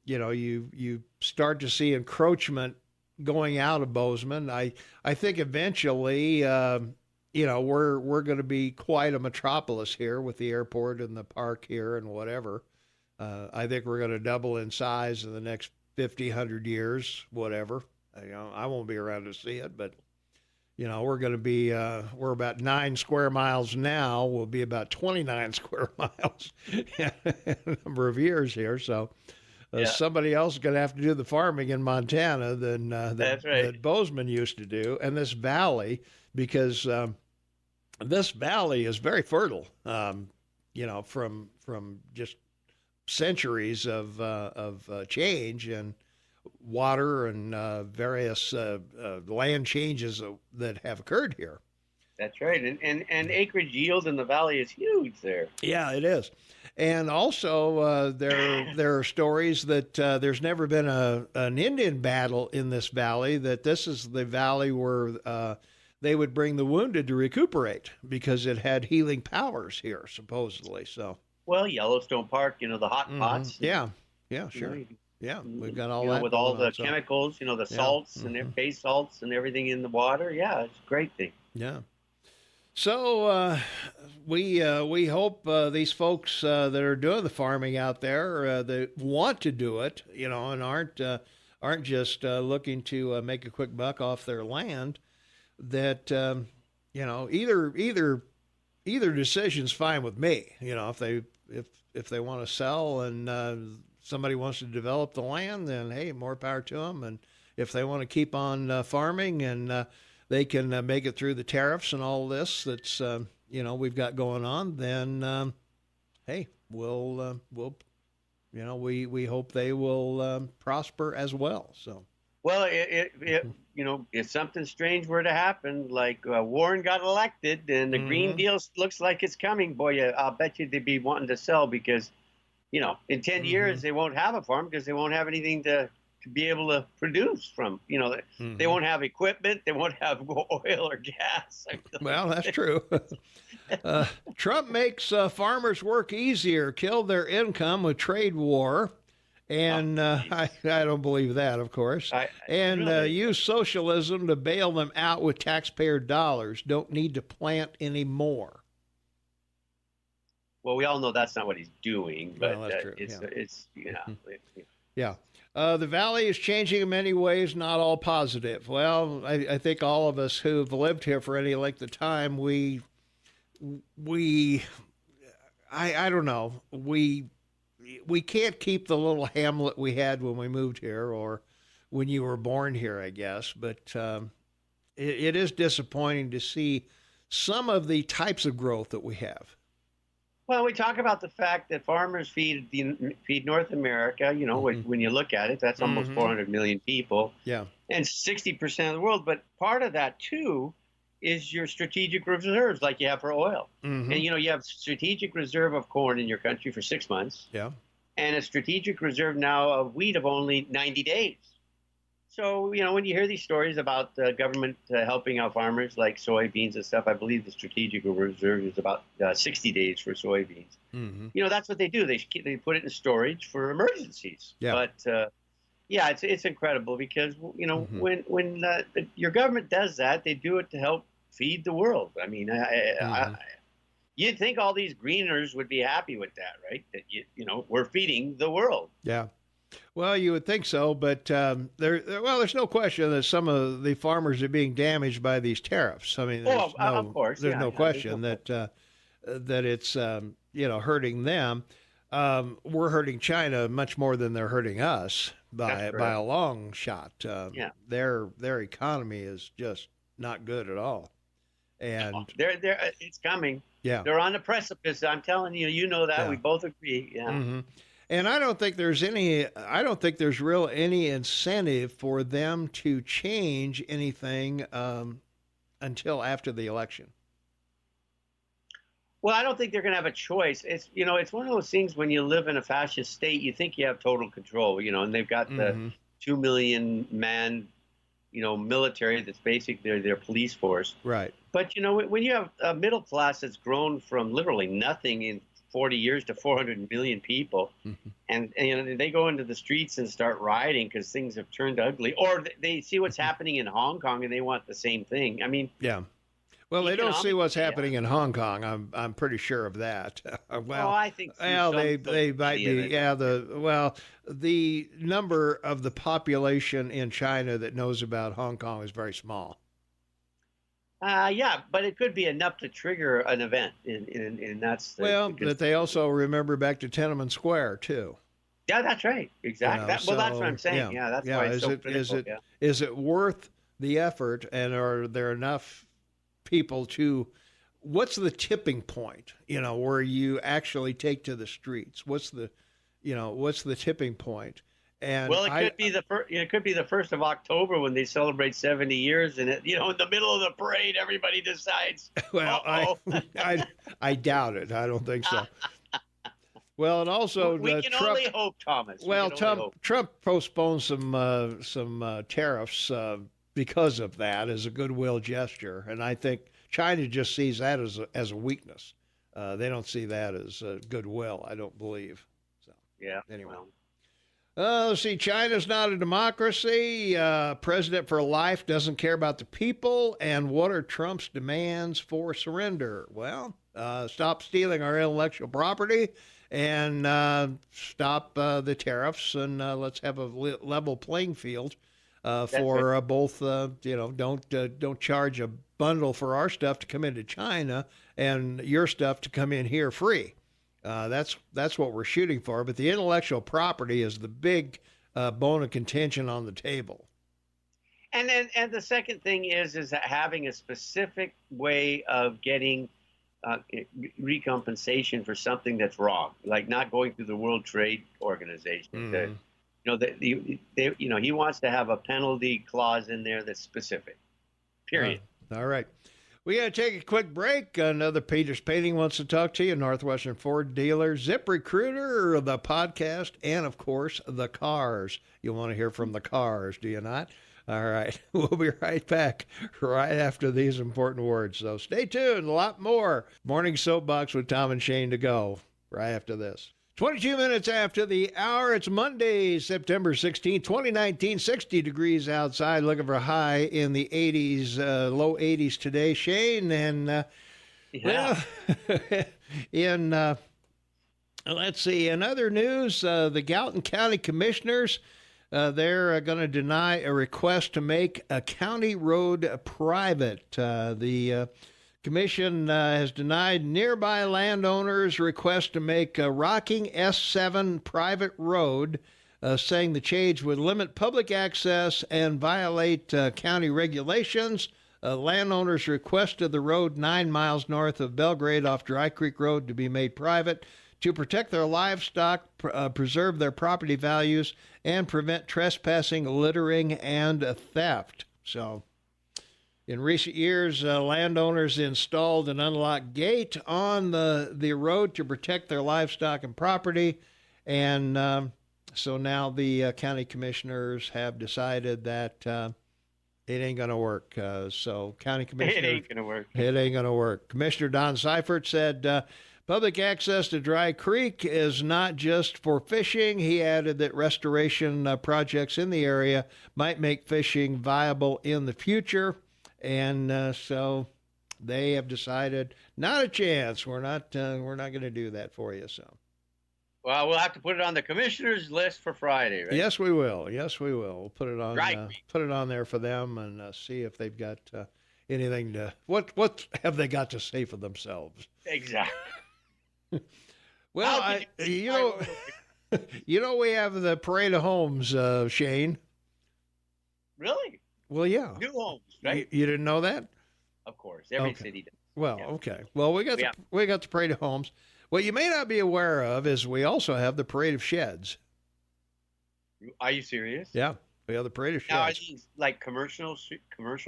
you start to see encroachment going out of Bozeman. I think eventually, we're going to be quite a metropolis here with the airport and the park here and whatever. I think we're going to double in size in the next 50, 100 years, whatever. I won't be around to see it, but. We're going to be, we're about 9 square miles now. We'll be about 29 square miles in a number of years here. So somebody else is going to have to do the farming in Montana that Bozeman used to do. And this valley, because this valley is very fertile, from just centuries of change. And water and various land changes that have occurred here. That's right. And acreage yield in the valley is huge there. Yeah, it is. And also, there are stories that there's never been an Indian battle in this valley, that this is the valley where they would bring the wounded to recuperate because it had healing powers here, supposedly. So, well, Yellowstone Park, the hot pots. Yeah, sure. Yeah, we've got all that. With all the chemicals, the salts and their base salts and everything in the water. Yeah, it's a great thing. Yeah. So we hope these folks that are doing the farming out there that want to do it, and aren't just looking to make a quick buck off their land, that either decision's fine with me. If they want to sell and somebody wants to develop the land, then hey, more power to them. And if they want to keep on farming and they can make it through the tariffs and all this that's we've got going on, then hey, we hope they will prosper as well. So, well, if something strange were to happen, like Warren got elected and the Green Deal looks like it's coming, boy, I'll bet you they'd be wanting to sell because in 10 years they won't have a farm because they won't have anything to be able to produce from. They won't have equipment, they won't have oil or gas. Well, that's true. Trump makes farmers work easier, killed their income with trade war. And I don't believe that, of course. Use socialism to bail them out with taxpayer dollars. Don't need to plant anymore. Well, we all know that's not what he's doing, but well, that's true. It's Yeah. The valley is changing in many ways, not all positive. Well, I think all of us who've lived here for any length of time, I don't know, we can't keep the little hamlet we had when we moved here or when you were born here, I guess. But it is disappointing to see some of the types of growth that we have. Well, we talk about the fact that farmers feed North America. When you look at it, that's almost 400 million people. Yeah. And 60% of the world. But part of that, too, is your strategic reserves like you have for oil. And, you have strategic reserve of corn in your country for 6 months. Yeah. And a strategic reserve now of wheat of only 90 days. So, when you hear these stories about the government helping out farmers like soybeans and stuff, I believe the strategic reserve is about 60 days for soybeans. That's what they do. They put it in storage for emergencies. Yeah. But, it's incredible because, when your government does that, they do it to help feed the world. I mean, you'd think all these greeners would be happy with that, right? That, we're feeding the world. Yeah. Well, you would think so, but there's no question that some of the farmers are being damaged by these tariffs. I mean, of course, there's no question that it's hurting them. We're hurting China much more than they're hurting us by a long shot. Their economy is just not good at all, and it's coming. Yeah, they're on the precipice. I'm telling you, that. Yeah. We both agree. Yeah. And I don't think there's any incentive for them to change anything until after the election. Well, I don't think they're going to have a choice. It's it's one of those things when you live in a fascist state, you think you have total control, and they've got the 2 million man, military that's basically their police force. Right. But when you have a middle class that's grown from literally nothing in 40 years to 400 million people, and they go into the streets and start rioting because things have turned ugly, or they see what's happening in Hong Kong and they want the same thing. I mean, yeah. Well, they don't see what's happening in Hong Kong. I'm pretty sure of that. I think. Well, they might be. Yeah. The number of the population in China that knows about Hong Kong is very small. But it could be enough to trigger an event, and that's that they also remember back to Tiananmen Square too. Yeah, that's right. Exactly. That's what I'm saying. Yeah, that's why it's so critical. Is it worth the effort, and are there enough people to? What's the tipping point? Where you actually take to the streets? What's the tipping point? And Well, it could be the 1st of October when they celebrate 70 years, and in the middle of the parade, everybody decides. Well, I doubt it. I don't think so. Well, and also we can Trump, only hope, Thomas. Well, Trump postponed some tariffs because of that as a goodwill gesture, and I think China just sees that as a weakness. They don't see that as goodwill, I don't believe. So yeah. Anyway. Well. Let's see, China's not a democracy. President for life doesn't care about the people. And what are Trump's demands for surrender? Well, stop stealing our intellectual property and stop the tariffs, and let's have a level playing field for both. Don't charge a bundle for our stuff to come into China and your stuff to come in here free. That's what we're shooting for. But the intellectual property is the big bone of contention on the table. And the second thing is having a specific way of getting recompensation for something that's wrong, like not going through the World Trade Organization. He wants to have a penalty clause in there that's specific. Period. All right. We got to take a quick break. Another Peter's Painting wants to talk to you. Northwestern Ford dealer, ZipRecruiter, the podcast, and, of course, the cars. You want to hear from the cars, do you not? All right. We'll be right back right after these important words. So stay tuned. A lot more Morning Soapbox with Tom and Shane to go right after this. 22 minutes after the hour. It's Monday, September 16, 2019, 60 degrees outside, looking for a high in the 80s, low 80s today, Shane. And, let's see, in other news, the Gallatin County Commissioners, they're going to deny a request to make a county road private. The Commission has denied nearby landowners' request to make a Rocking S7 private road, saying the change would limit public access and violate county regulations. Landowners requested the road 9 miles north of Belgrade off Dry Creek Road to be made private to protect their livestock, preserve their property values, and prevent trespassing, littering, and theft. So, in recent years, landowners installed an unlocked gate on the road to protect their livestock and property, and so now the county commissioners have decided that it ain't going to work. So county commissioners... It ain't going to work. It ain't going to work. Commissioner Don Seifert said public access to Dry Creek is not just for fishing. He added that restoration projects in the area might make fishing viable in the future. And so they have decided, not a chance. We're not going to do that for you. So, well, we'll have to put it on the commissioner's list for Friday, right? Yes, we will. Yes, we will. We'll put it on there for them and see if they've got anything to. What have they got to say for themselves? Exactly. Well, we have the Parade of Homes, Shane. Really? Well, yeah. New homes, right? You didn't know that? Of course, every city does. Well, okay. Well, we got the Parade of Homes. What you may not be aware of is we also have the Parade of Sheds. Are you serious? Yeah, we have the Parade of Sheds. Now, are these like commercial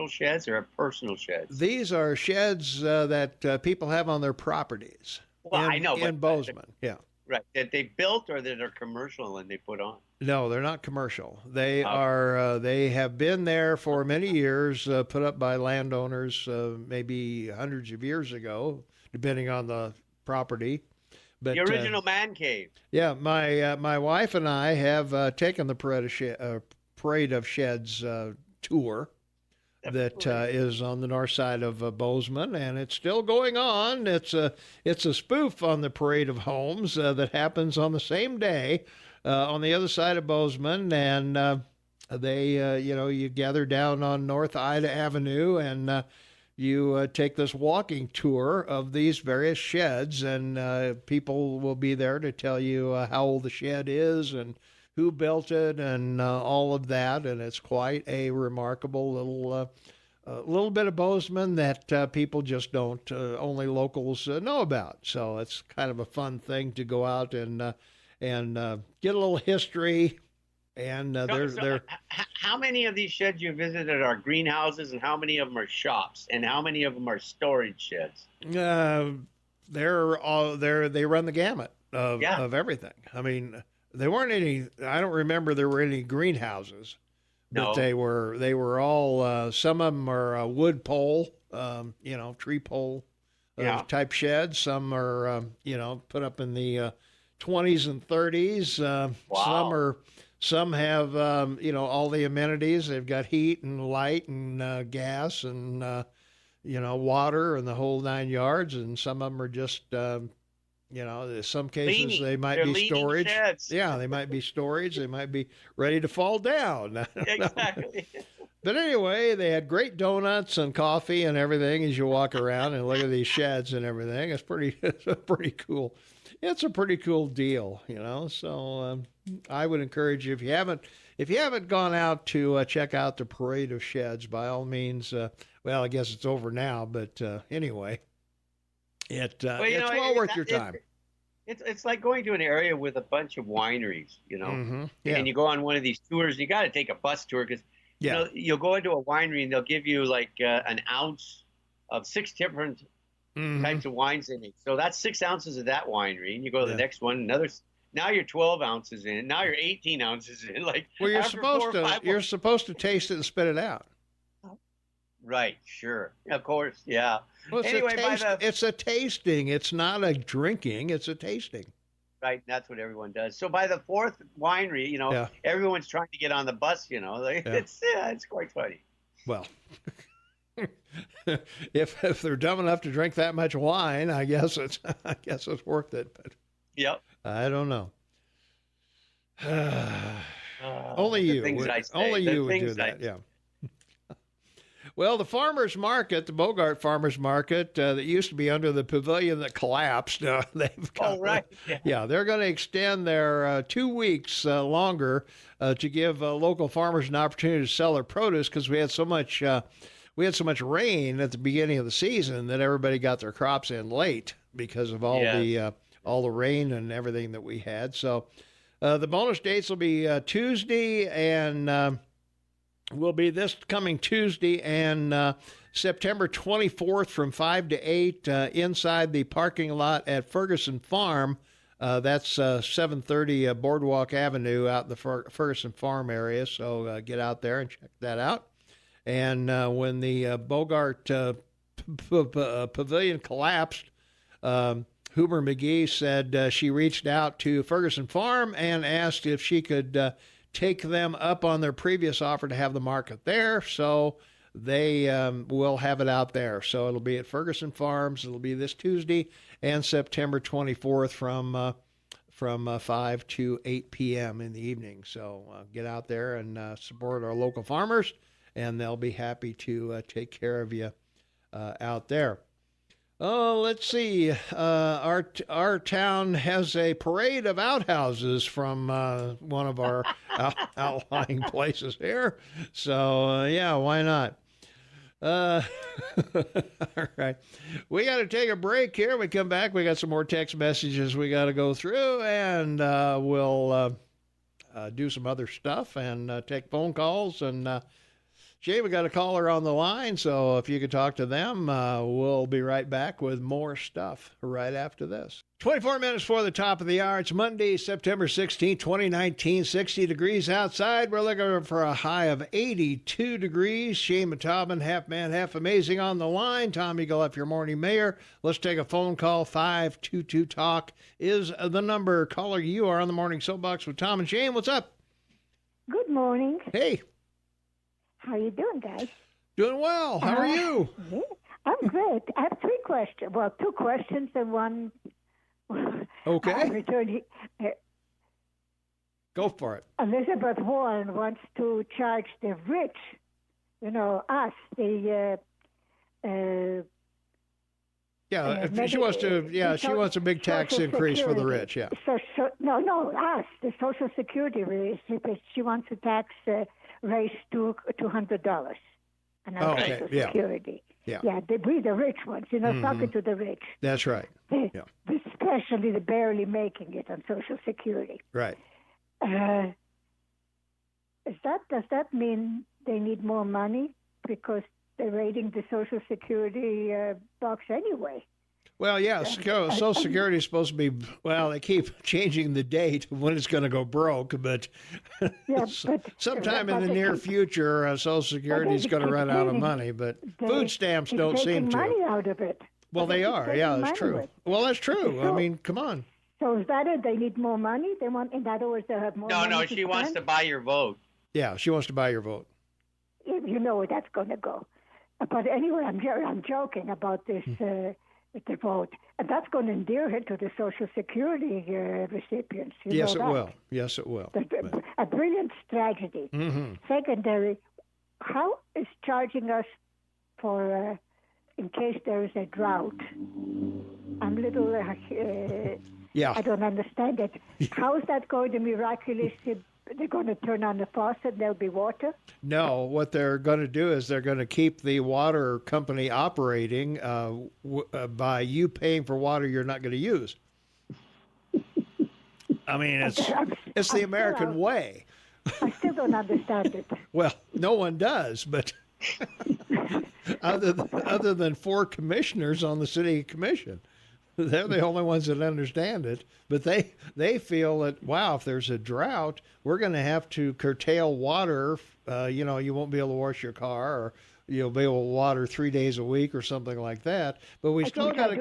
sheds or personal sheds? These are sheds that people have on their properties. Well, I know, in Bozeman, yeah. Right, that they built or that are commercial and they put on. No, they're not commercial. They are. They have been there for many years, put up by landowners, maybe hundreds of years ago, depending on the property. But the original man cave. Yeah, my wife and I have taken the Parade of Sheds tour. That is on the north side of Bozeman, and it's still going on. It's a spoof on the Parade of Homes that happens on the same day on the other side of Bozeman, and you gather down on North Ida Avenue, and you take this walking tour of these various sheds, and people will be there to tell you how old the shed is and who built it and all of that. And it's quite a remarkable little bit of Bozeman that people just don't, only locals know about. So it's kind of a fun thing to go out and get a little history And how many of these sheds you visited are greenhouses, and how many of them are shops, and how many of them are storage sheds? They run the gamut of everything. I mean, there weren't any. I don't remember there were any greenhouses, but they were all. Some of them are wood pole, tree pole type sheds. Some are put up in the 20s and 30s. Wow. Some have all the amenities. They've got heat and light and gas and water and the whole 9 yards. And some of them are just in some cases they might be storage. Sheds. Yeah, they might be storage. They might be ready to fall down. Exactly. But anyway, they had great donuts and coffee and everything as you walk around and look at these sheds and everything. It's pretty cool. It's a pretty cool deal, So I would encourage you, if you haven't gone out to check out the Parade of Sheds, by all means. I guess it's over now, but anyway, it's well worth your time. It's like going to an area with a bunch of wineries, Mm-hmm. Yeah. And you go on one of these tours. You got to take a bus tour because you'll go into a winery and they'll give you like an ounce of 6 different types of wines in it. So that's 6 ounces of that winery, and you go to the next one, another. Now you're 12 ounces in. Now you're 18 ounces in. Like, well, you're supposed to taste it and spit it out. Right. Sure. Of course. Yeah. Well, it's a tasting. It's not a drinking. It's a tasting. Right. That's what everyone does. So by the fourth winery, everyone's trying to get on the bus. It's quite funny. Well. if they're dumb enough to drink that much wine, I guess it's worth it. But yep, I don't know. Only you would do that. Yeah. Well, the farmers market, the Bogart Farmers Market, that used to be under the pavilion that collapsed. They've got, right. Yeah, they're going to extend their 2 weeks longer to give local farmers an opportunity to sell their produce because we had so much rain at the beginning of the season that everybody got their crops in late because of all the rain and everything that we had. So the bonus dates will be Tuesday and will be this coming Tuesday and September 24th from 5 to 8 inside the parking lot at Ferguson Farm. That's 730 Boardwalk Avenue out in the Ferguson Farm area. So get out there and check that out. And when the Bogart Pavilion collapsed, Hoover McGee said she reached out to Ferguson Farm and asked if she could take them up on their previous offer to have the market there. So they will have it out there. So it'll be at Ferguson Farms. It'll be this Tuesday and September 24th from 5 to 8 p.m. in the evening. So get out there and support our local farmers, and they'll be happy to take care of you out there. Oh, let's see. Our town has a parade of outhouses from one of our outlying places here. So, why not? All right. We got to take a break here. We come back. We got some more text messages we got to go through, and we'll do some other stuff and take phone calls. And Jay, we got a caller on the line, so if you could talk to them, we'll be right back with more stuff right after this. 24 minutes before the top of the hour. It's Monday, September 16, 2019, 60 degrees outside. We're looking for a high of 82 degrees. Shane Matobin, half man, half amazing on the line. Tommy Gullef, your morning mayor. Let's take a phone call. 522-TALK is the number. Caller, you are on the Morning Soapbox with Tom and Shane. What's up? Good morning. Hey. How you doing, guys? Doing well. How are you? Yeah, I'm great. I have 3 questions. Well, 2 questions and one. Okay. Go for it. Elizabeth Warren wants to charge the rich, us, the. She wants to. Yeah, she wants a big tax increase for the rich. Yeah. No, us, the Social Security raise. She wants a tax raise to $200 on our Social Security. Yeah, we the rich ones, talking to the rich. That's right. Especially the barely making it on Social Security. Right. Does that mean they need more money because they're raiding the Social Security box anyway? Well, yeah, Social Security is supposed to be, well, they keep changing the date when it's going to go broke, but, sometime in the near future, Social Security is going to run out of money, but food stamps don't seem to. Money out of it. Well, they are. Yeah, that's true. Well, that's true. I mean, come on. So is that it? They need more money? They want, in other words, they have more money. No, she wants to buy your vote. Yeah, she wants to buy your vote. You know where that's going to go. But anyway, I'm joking about this. The vote, and that's going to endear her to the Social Security recipients. Yes, it will. Yes, it will. A brilliant strategy. Mm-hmm. Secondary, how is charging us for in case there is a drought? I'm a little. I don't understand it. How is that going to miraculously? They're going to turn on the faucet, there'll be water? No, what they're going to do is they're going to keep the water company operating by you paying for water you're not going to use. I mean, it's the American way. I still don't understand it. Well, no one does, but other than 4 commissioners on the city commission. They're the only ones that understand it, but they feel that, wow, if there's a drought, we're going to have to curtail water. You won't be able to wash your car, or you'll be able to water 3 days a week or something like that. But we still got to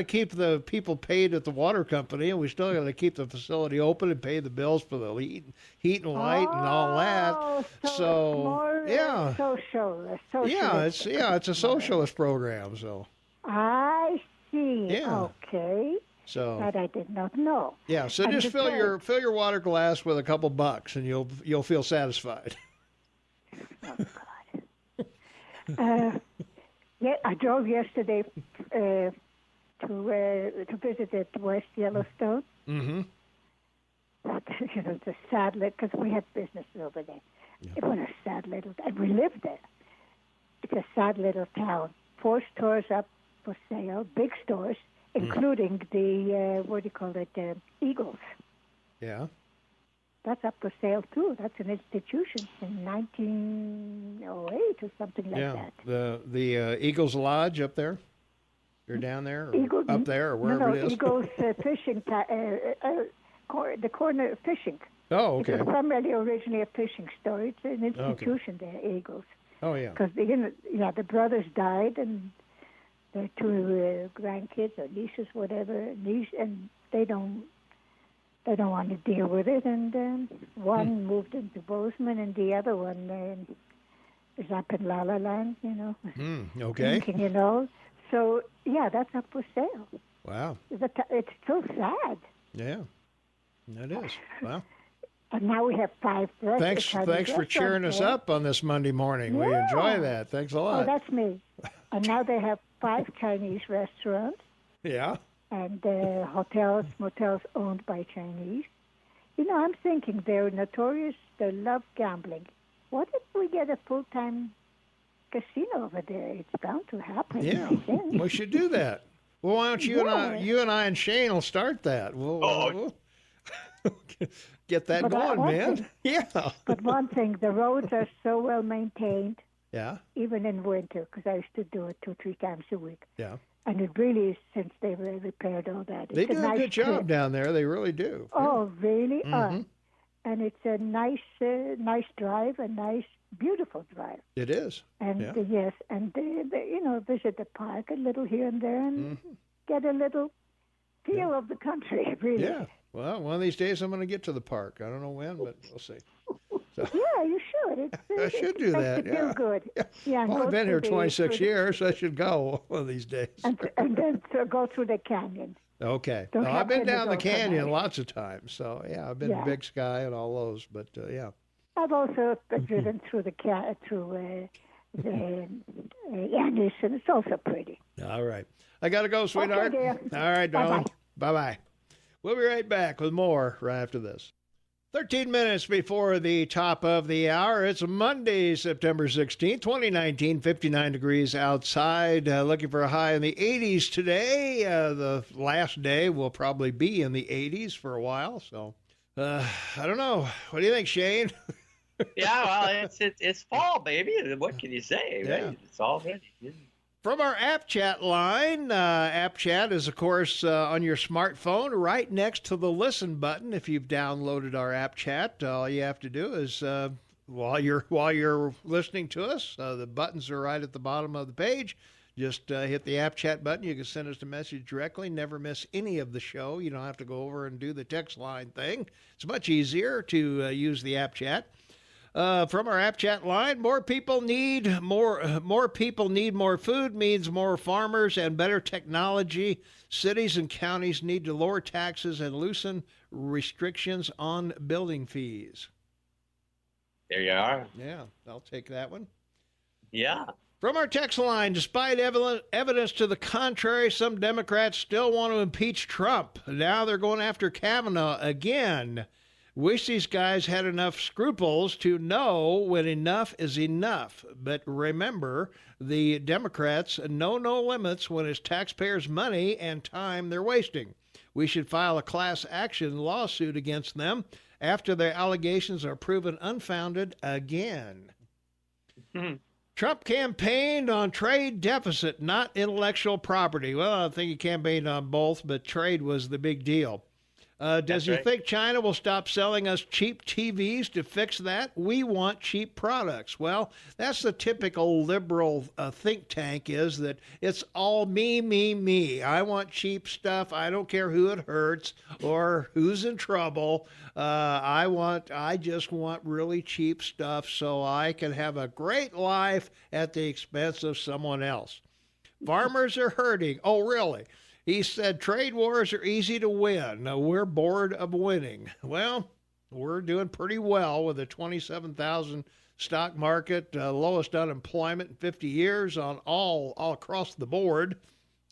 keep the people paid at the water company, and we still got to keep the facility open and pay the bills for the heat and light and all that. So yeah, socialist. Yeah, it's a socialist program. So I see. Yeah. Okay. So that I did not know. Yeah. So just fill your water glass with a couple bucks, and you'll feel satisfied. Oh God. I drove yesterday to visit at West Yellowstone. Mm-hmm. It's a sad little, because we had business over there. Yeah. It was a sad little, and we lived there. It's a sad little town. 4 stores up for sale, big stores, including the, Eagles. Yeah. That's up for sale, too. That's an institution in 1908 or something like that. Yeah, the Eagles Lodge up there? You're down there? Or up there, or wherever it is? Eagles fishing, the corner fishing. Oh, okay. It was primarily originally a fishing store. It's an institution there, Eagles. Oh, yeah. Because the brothers died, and their 2 grandkids or nieces, whatever, and they don't want to deal with it. And one moved into Bozeman, and the other one is up in La La Land, Okay. Thinking, So, yeah, that's up for sale. Wow. It's so sad. Yeah, that is. Wow. And now we have 5 Thanks for cheering us up on this Monday morning. Yeah. We enjoy that. Thanks a lot. Oh, that's me. And now they have 5 Chinese restaurants. Yeah. And hotels, motels owned by Chinese. I'm thinking they're notorious. They love gambling. What if we get a full-time casino over there? It's bound to happen. Yeah, we should do that. Well, why don't you and I and Shane will start that. We'll get that going, man. Yeah. But one thing, the roads are so well maintained. Yeah. Even in winter, because I used to do it 2-3 times a week. Yeah. And it really is, since they repaired all that. They do a good job down there. They really do. Oh, really? Mm-hmm. And it's a nice drive, a nice, beautiful drive. It is. And yes, and visit the park a little here and there, and get a little feel of the country. Really. Yeah. Well, one of these days I'm going to get to the park. I don't know when, but we'll see. So. Yeah, you should. I should do that. Yeah. Feel good. Yeah. Well, I've been here 26 years. I should go one of these days. And then go through the canyon. Okay. No, I've been down the canyon lots of times. So, yeah, I've been to Big Sky and all those. But, yeah. I've also driven through the Andes, and it's also pretty. All right. I got to go, sweetheart. Okay, all right, darling. Bye-bye. We'll be right back with more right after this. 13 minutes before the top of the hour. It's Monday, September 16th, 2019, 59 degrees outside. Looking for a high in the 80s today. The last day will probably be in the 80s for a while. So, I don't know. What do you think, Shane? Yeah, well, it's fall, baby. What can you say, Yeah. right? It's all ready. From our App Chat line, App Chat is, of course, on your smartphone right next to the listen button. If you've downloaded our App Chat, all you have to do is, while you're listening to us, the buttons are right at the bottom of the page. Just hit the App Chat button. You can send us a message directly. Never miss any of the show. You don't have to go over and do the text line thing. It's much easier to use the App Chat. From our App Chat line, more people need more food means more farmers and better technology. Cities and counties need to lower taxes and loosen restrictions on building fees. There you are. Yeah, I'll take that one. Yeah. From our text line, despite evidence to the contrary, some Democrats still want to impeach Trump. Now they're going after Kavanaugh again. Wish these guys had enough scruples to know when enough is enough. But remember, the Democrats know no limits when it's taxpayers' money and time they're wasting. We should file a class action lawsuit against them after their allegations are proven unfounded again. Trump campaigned on trade deficit, not intellectual property. Well, I think he campaigned on both, but trade was the big deal. Does he think China will stop selling us cheap TVs to fix that? We want cheap products. Well, that's the typical liberal think tank, is that it's all me, me, me. I want cheap stuff. I don't care who it hurts or who's in trouble. I just want really cheap stuff so I can have a great life at the expense of someone else. Farmers are hurting. Oh, really? He said trade wars are easy to win. We're bored of winning. Well, we're doing pretty well with a 27,000 stock market, lowest unemployment in 50 years on all across the board,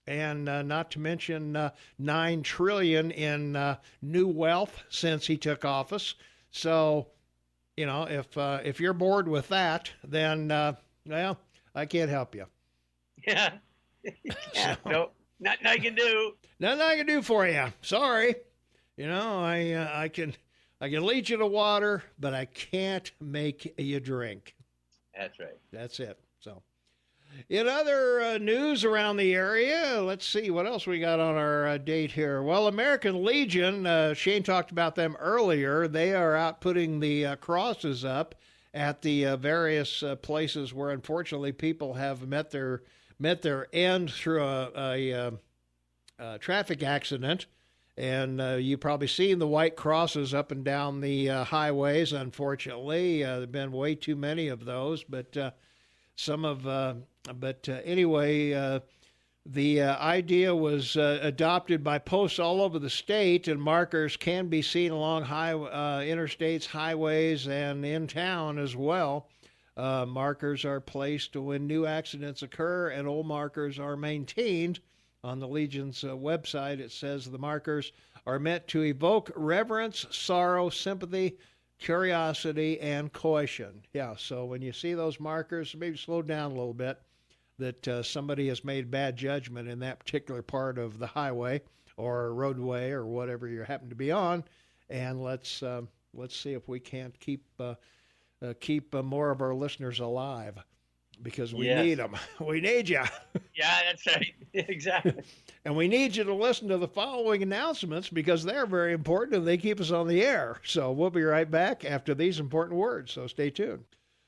and not to mention $9 trillion in new wealth since he took office. So, you know, if you're bored with that, then well, I can't help you. Yeah. Yeah. No. Nothing I can do. Nothing I can do for you. Sorry. You know, I can lead you to water, but I can't make you drink. That's right. That's it. So, in other news around the area, let's see what else we got on our date here. Well, American Legion, Shane talked about them earlier. They are out putting the crosses up at the various places where, unfortunately, people have met their end through a traffic accident. And you've probably seen the white crosses up and down the highways, unfortunately. There have been way too many of those. But anyway, the idea was adopted by posts all over the state, and markers can be seen along interstates, highways, and in town as well. Markers are placed when new accidents occur, and old markers are maintained. On the Legion's website, it says the markers are meant to evoke reverence, sorrow, sympathy, curiosity, and caution. Yeah, so when you see those markers, maybe slow down a little bit, that somebody has made bad judgment in that particular part of the highway or roadway or whatever you happen to be on, and let's see if we can't keep more of our listeners alive, because we need them. We need you. Yeah, that's right. Exactly. And we need you to listen to the following announcements, because they're very important and they keep us on the air. So we'll be right back after these important words. So stay tuned.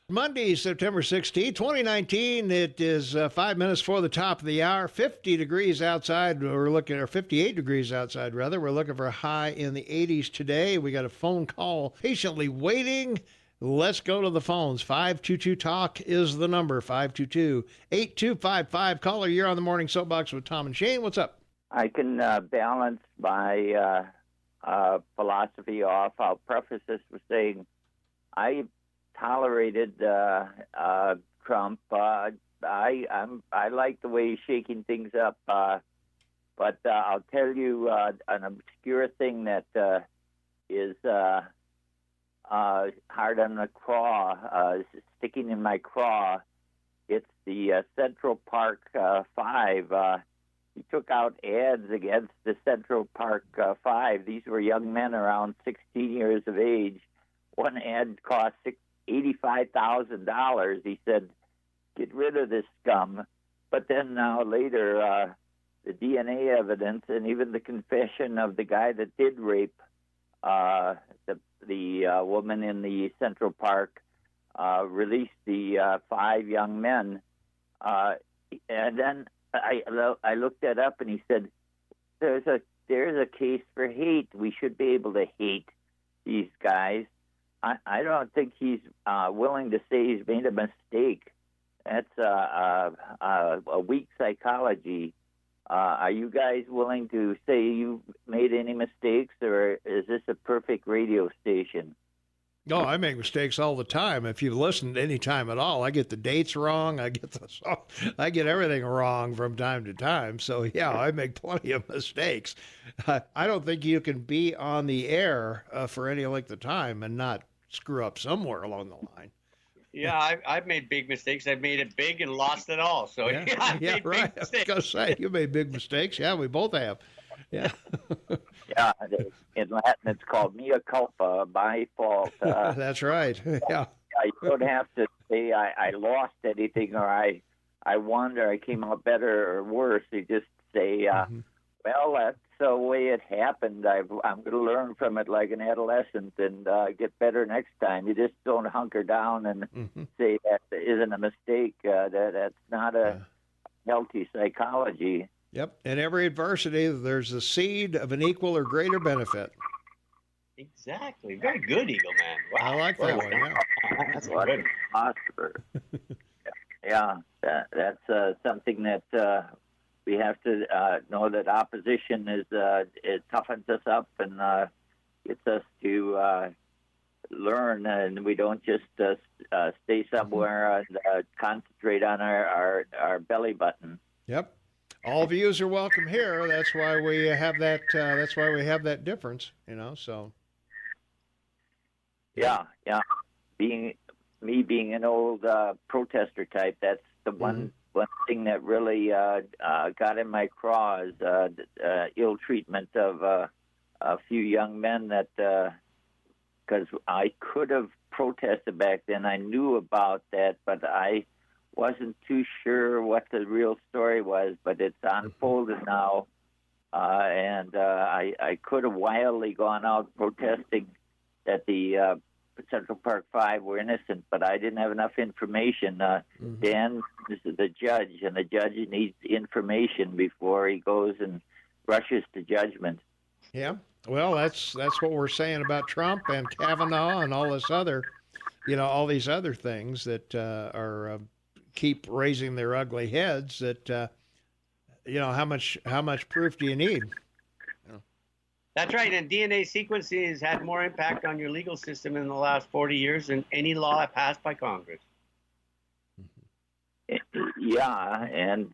Monday, September 16, 2019. It is 5 minutes before the top of the hour. 50 degrees outside. We're looking at 58 degrees outside, rather. We're looking for a high in the 80s today. We got a phone call patiently waiting. Let's go to the phones. 522-TALK is the number, 522-8255. Caller, you're on the Morning Soapbox with Tom and Shane. What's up? I can balance my philosophy off. I'll preface this with saying I tolerated Trump. I like the way he's shaking things up. But I'll tell you an obscure thing that is hard on the craw, sticking in my craw. It's the Central Park 5. He took out ads against the Central Park 5. These were young men around 16 years of age. One ad cost $85,000. He said, get rid of this scum. But then now later, the DNA evidence and even the confession of the guy that did rape the woman in the Central Park released the 5 young men. And then I looked that up, and he said, there's a case for hate. We should be able to hate these guys. I don't think he's willing to say he's made a mistake. That's a weak psychology. Are you guys willing to say you made any mistakes, or is this a perfect radio station? No, I make mistakes all the time. If you've listened any time at all, I get the dates wrong. I get everything wrong from time to time. So yeah, I make plenty of mistakes. I don't think you can be on the air for any length of time and not screw up somewhere along the line. Yeah, I've made big mistakes. I've made it big and lost it all. So yeah, right. I was gonna say you made big mistakes. Yeah, we both have. Yeah. Yeah, in Latin it's called mea culpa, my fault. That's right. Yeah. You don't have to say I lost anything, or I won, or I came out better or worse. You just say, well, that's the way it happened. I'm going to learn from it like an adolescent and get better next time. You just don't hunker down and say that isn't a mistake. That's not a healthy psychology. Yep. In every adversity, there's a seed of an equal or greater benefit. Exactly. Very good, Eagle Man. Wow. I like that one. Yeah. That's good. Philosopher. Yeah, that's something that we have to know, that opposition it toughens us up and gets us to learn, and we don't just stay somewhere and concentrate on our belly button. Yep. All views are welcome here. That's why we have that. That's why we have that difference. So. Yeah. Being an old protester type, that's the one thing that really got in my craw is ill treatment of a few young men that, because I could have protested back then. I knew about that, but I wasn't too sure what the real story was, but it's unfolded now. And I could have wildly gone out protesting that the Central Park 5 were innocent, but I didn't have enough information. Dan is the judge, and the judge needs information before he goes and rushes to judgment. Yeah, well, that's what we're saying about Trump and Kavanaugh and all this other, all these other things that are keep raising their ugly heads. That how much proof do you need? That's right, and DNA sequencing has had more impact on your legal system in the last 40 years than any law passed by Congress. Yeah, and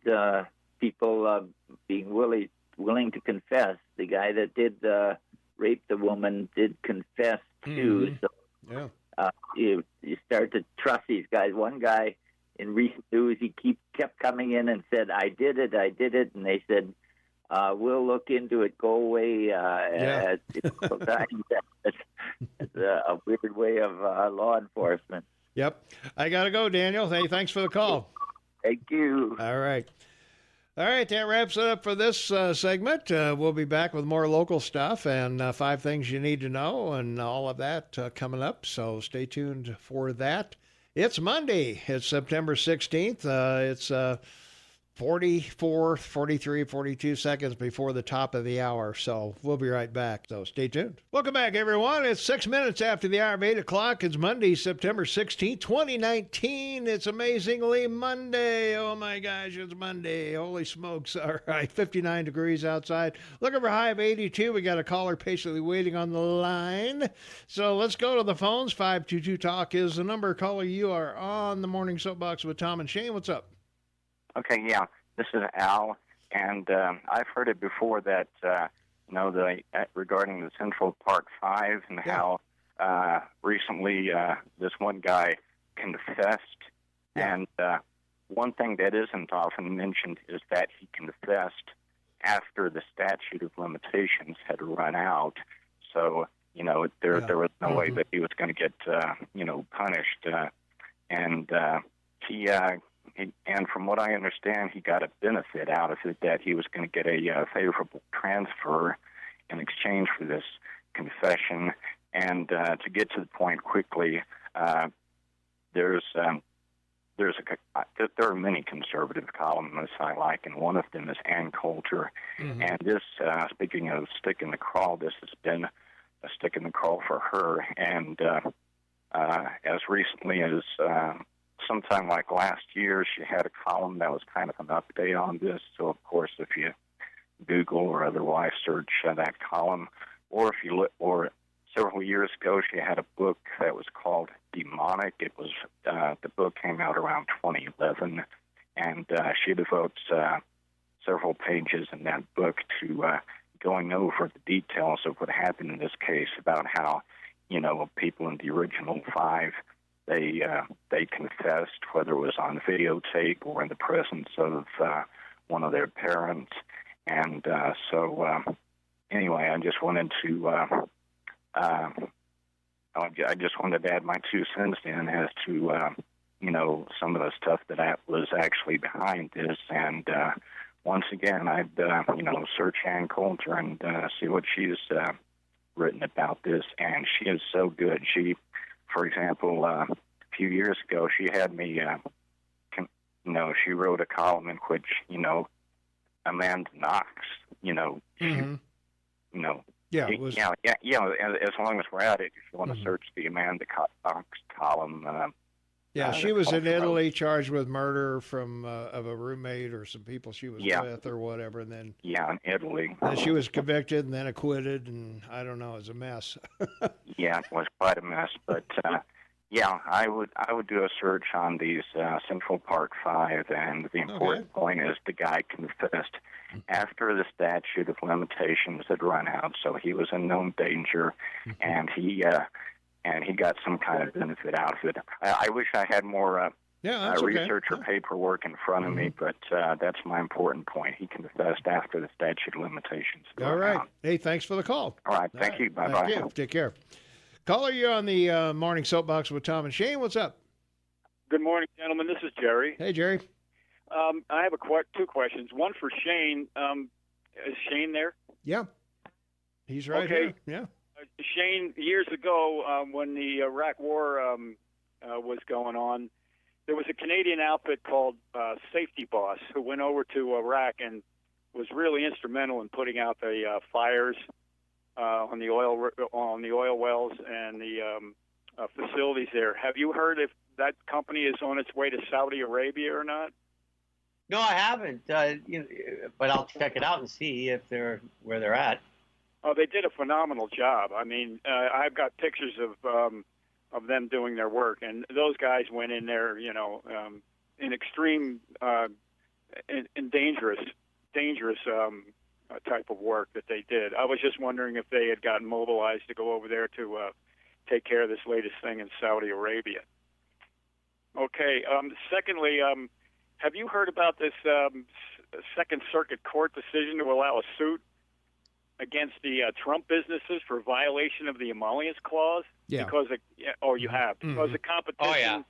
people being willing to confess. The guy that did rape the woman did confess too. So you start to trust these guys. One guy in recent news, he kept coming in and said, I did it, and they said, we'll look into it. Go away. It's a weird way of law enforcement. Yep. I got to go, Daniel. Hey, thanks for the call. Thank you. All right. That wraps it up for this segment. We'll be back with more local stuff and 5 things you need to know and all of that coming up. So stay tuned for that. It's Monday. It's September 16th. It's 44, 43, 42 seconds before the top of the hour. So we'll be right back. So stay tuned. Welcome back, everyone. It's 6 minutes after the hour of 8 o'clock. It's Monday, September 16th, 2019. It's amazingly Monday. Oh, my gosh, it's Monday. Holy smokes. All right, 59 degrees outside. Looking for a high of 82. We got a caller patiently waiting on the line. So let's go to the phones. 522-TALK is the number. Caller, you are on the Morning Soapbox with Tom and Shane. What's up? Okay, yeah, this is Al, and I've heard it before that, regarding the Central Park 5 and how recently this one guy confessed, and one thing that isn't often mentioned is that he confessed after the statute of limitations had run out. So, there sure there was no way that he was going to get, punished. And from what I understand, he got a benefit out of it, that he was going to get a favorable transfer in exchange for this confession. And to get to the point quickly, there are many conservative columnists I like, and one of them is Ann Coulter. And this, speaking of stick in the craw, this has been a stick in the craw for her. And as recently as sometime like last year, she had a column that was kind of an update on this. So, of course, if you Google or otherwise search that column, or if you look, or several years ago, she had a book that was called Demonic. It was the book came out around 2011, and she devotes several pages in that book to going over the details of what happened in this case, about how, people in the original 5, they confessed, whether it was on videotape or in the presence of one of their parents. And anyway, I just wanted to I just wanted to add my 2 cents in as to some of the stuff that was actually behind this. And once again, I'd search Ann Coulter and see what she's written about this. And she is so good. She, for example, a few years ago, she had me. She wrote a column in which Amanda Knox. Yeah, it was... As long as we're at it, if you want to search the Amanda Knox column. She was in Italy, charged with murder of a roommate or some people she was with or whatever, and then in Italy. Then she was convicted and then acquitted, and I don't know, it was a mess. Yeah, it was quite a mess, but I would do a search on these Central Park 5, and the important point is the guy confessed after the statute of limitations had run out, so he was in known danger, and he got some kind of benefit out of it. I wish I had more research or paperwork in front of me, but that's my important point. He confessed after the statute of limitations. All right. Hey, thanks for the call. All right. Thank you. Bye-bye. Thank you. Take care. Caller, you're on the Morning Soapbox with Tom and Shane. What's up? Good morning, gentlemen. This is Jerry. Hey, Jerry. I have 2 questions. One for Shane. Is Shane there? Yeah. He's right here. Yeah. Shane, years ago, when the Iraq War was going on, there was a Canadian outfit called Safety Boss who went over to Iraq and was really instrumental in putting out the fires on the oil wells and the facilities there. Have you heard if that company is on its way to Saudi Arabia or not? No, I haven't. But I'll check it out and see if where they're at. Oh, they did a phenomenal job. I mean, I've got pictures of them doing their work, and those guys went in there, in extreme and dangerous type of work that they did. I was just wondering if they had gotten mobilized to go over there to take care of this latest thing in Saudi Arabia. Okay. Secondly, have you heard about this Second Circuit Court decision to allow a suit against the Trump businesses for violation of the emollients clause? Yeah. Because you have. Because the competition,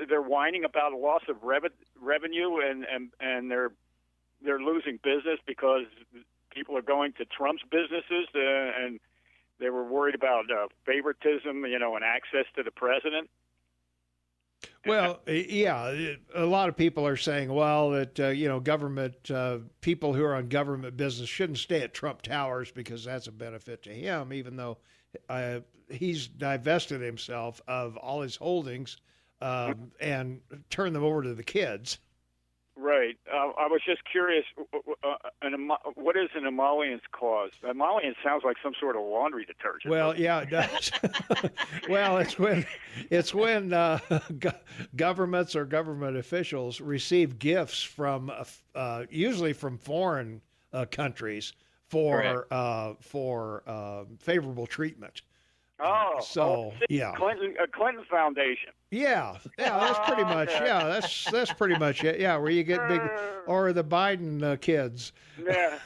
they're whining about a loss of revenue, and they're losing business because people are going to Trump's businesses, and they were worried about favoritism, and access to the president. Well, a lot of people are saying, well, that, government people who are on government business shouldn't stay at Trump Towers because that's a benefit to him, even though he's divested himself of all his holdings and turned them over to the kids. Right. I was just curious, what is an emollients clause? Emollients sounds like some sort of laundry detergent. Well, yeah, it does. Well, it's when governments or government officials receive gifts from usually from foreign countries for favorable treatment. Clinton Foundation. Yeah, that's pretty much. Yeah, that's pretty much it. Yeah, where you get big, or the Biden kids. Yeah.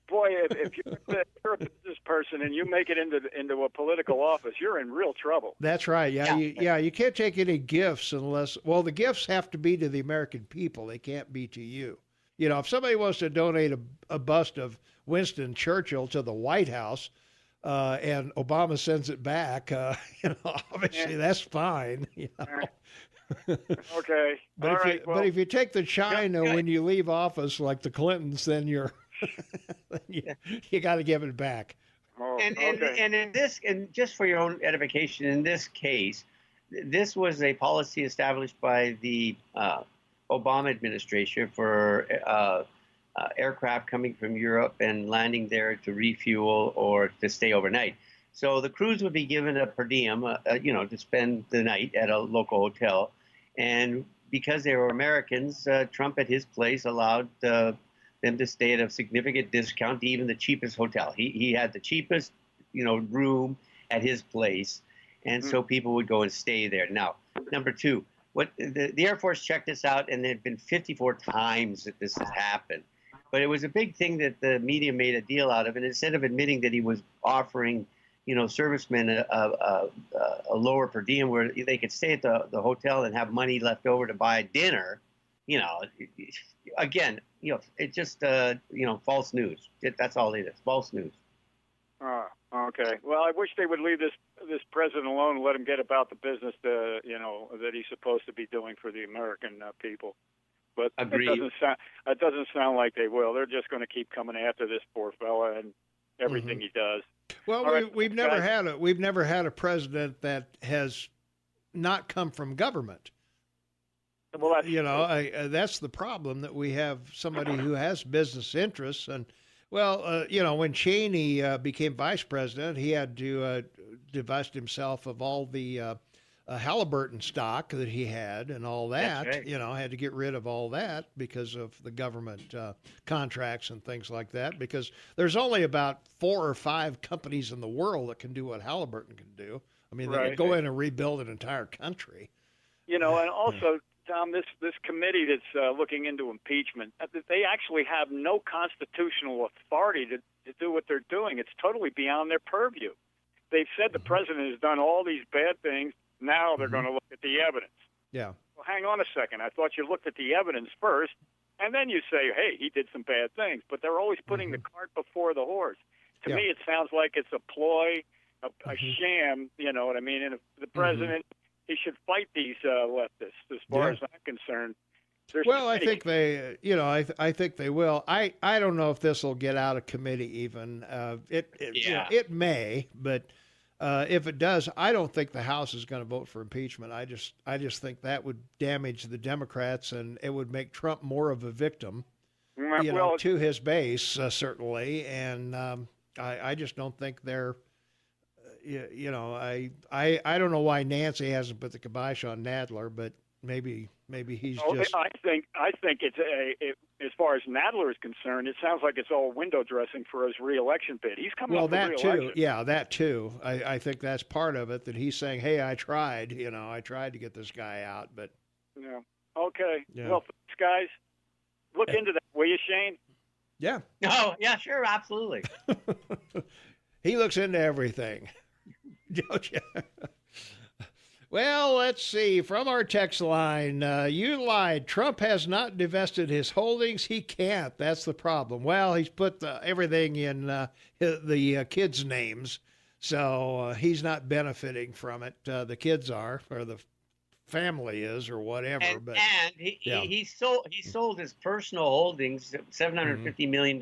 boy, if you're a business person and you make it into a political office, you're in real trouble. That's right. Yeah. You can't take any gifts unless, well, the gifts have to be to the American people. They can't be to you. You know, if somebody wants to donate a bust of Winston Churchill to the White House, and Obama sends it back, obviously that's fine. You know? Okay. But if you take the china when you leave office, like the Clintons, then you got to give it back. Oh, and okay. in this, and just for your own edification, in this case, this was a policy established by the Obama administration for aircraft coming from Europe and landing there to refuel or to stay overnight. So the crews would be given a per diem, to spend the night at a local hotel. And because they were Americans, Trump at his place allowed them to stay at a significant discount to even the cheapest hotel. He had the cheapest, room at his place. And so people would go and stay there. Now, number two, the Air Force checked this out, and there had been 54 times that this has happened. But it was a big thing that the media made a deal out of. And instead of admitting that he was offering, servicemen a lower per diem where they could stay at the hotel and have money left over to buy dinner, again, it's just, false news. That's all it is, false news. Okay. Well, I wish they would leave this president alone and let him get about the business that he's supposed to be doing for the American people. But it doesn't sound like they will. They're just going to keep coming after this poor fella and everything he does. Well, we've never had a president that has not come from government. Well, that's that's the problem, that we have somebody who has business interests. And when Cheney became vice president, he had to divest himself of all the Halliburton stock that he had and all that. Right. Had to get rid of all that because of the government contracts and things like that, because there's only about 4 or 5 companies in the world that can do what Halliburton can do. I mean, they could go in and rebuild an entire country. And also, Tom, this committee that's looking into impeachment, they actually have no constitutional authority to do what they're doing. It's totally beyond their purview. They've said the president has done all these bad things. Now they're going to look at the evidence. Yeah. Well, hang on a second. I thought you looked at the evidence first, and then you say, hey, he did some bad things. But they're always putting the cart before the horse. To me, it sounds like it's a ploy, a sham, you know what I mean? And if the president, he should fight these leftists, as far as I'm concerned. I think they, I think they will. I don't know if this will get out of committee even. It may, but if it does, I don't think the House is going to vote for impeachment. I just think that would damage the Democrats, and it would make Trump more of a victim, to his base, certainly. And I just don't think they're, I don't know why Nancy hasn't put the kibosh on Nadler, but maybe he's just. I think it's as far as Nadler is concerned, it sounds like it's all window dressing for his reelection bid. He's coming up for reelection. Too. Yeah, that too. I think that's part of it, that he's saying, "Hey, I tried. I tried to get this guy out, but." Yeah. Okay. Yeah. Well, thanks, guys. Look into that, will you, Shane? Yeah. Oh, yeah, sure, absolutely. He looks into everything, don't you? Well, let's see. From our text line, you lied. Trump has not divested his holdings. He can't. That's the problem. Well, he's put everything in the kids' names, so he's not benefiting from it. The kids are, or the family is, or whatever. He sold his personal holdings, $750 million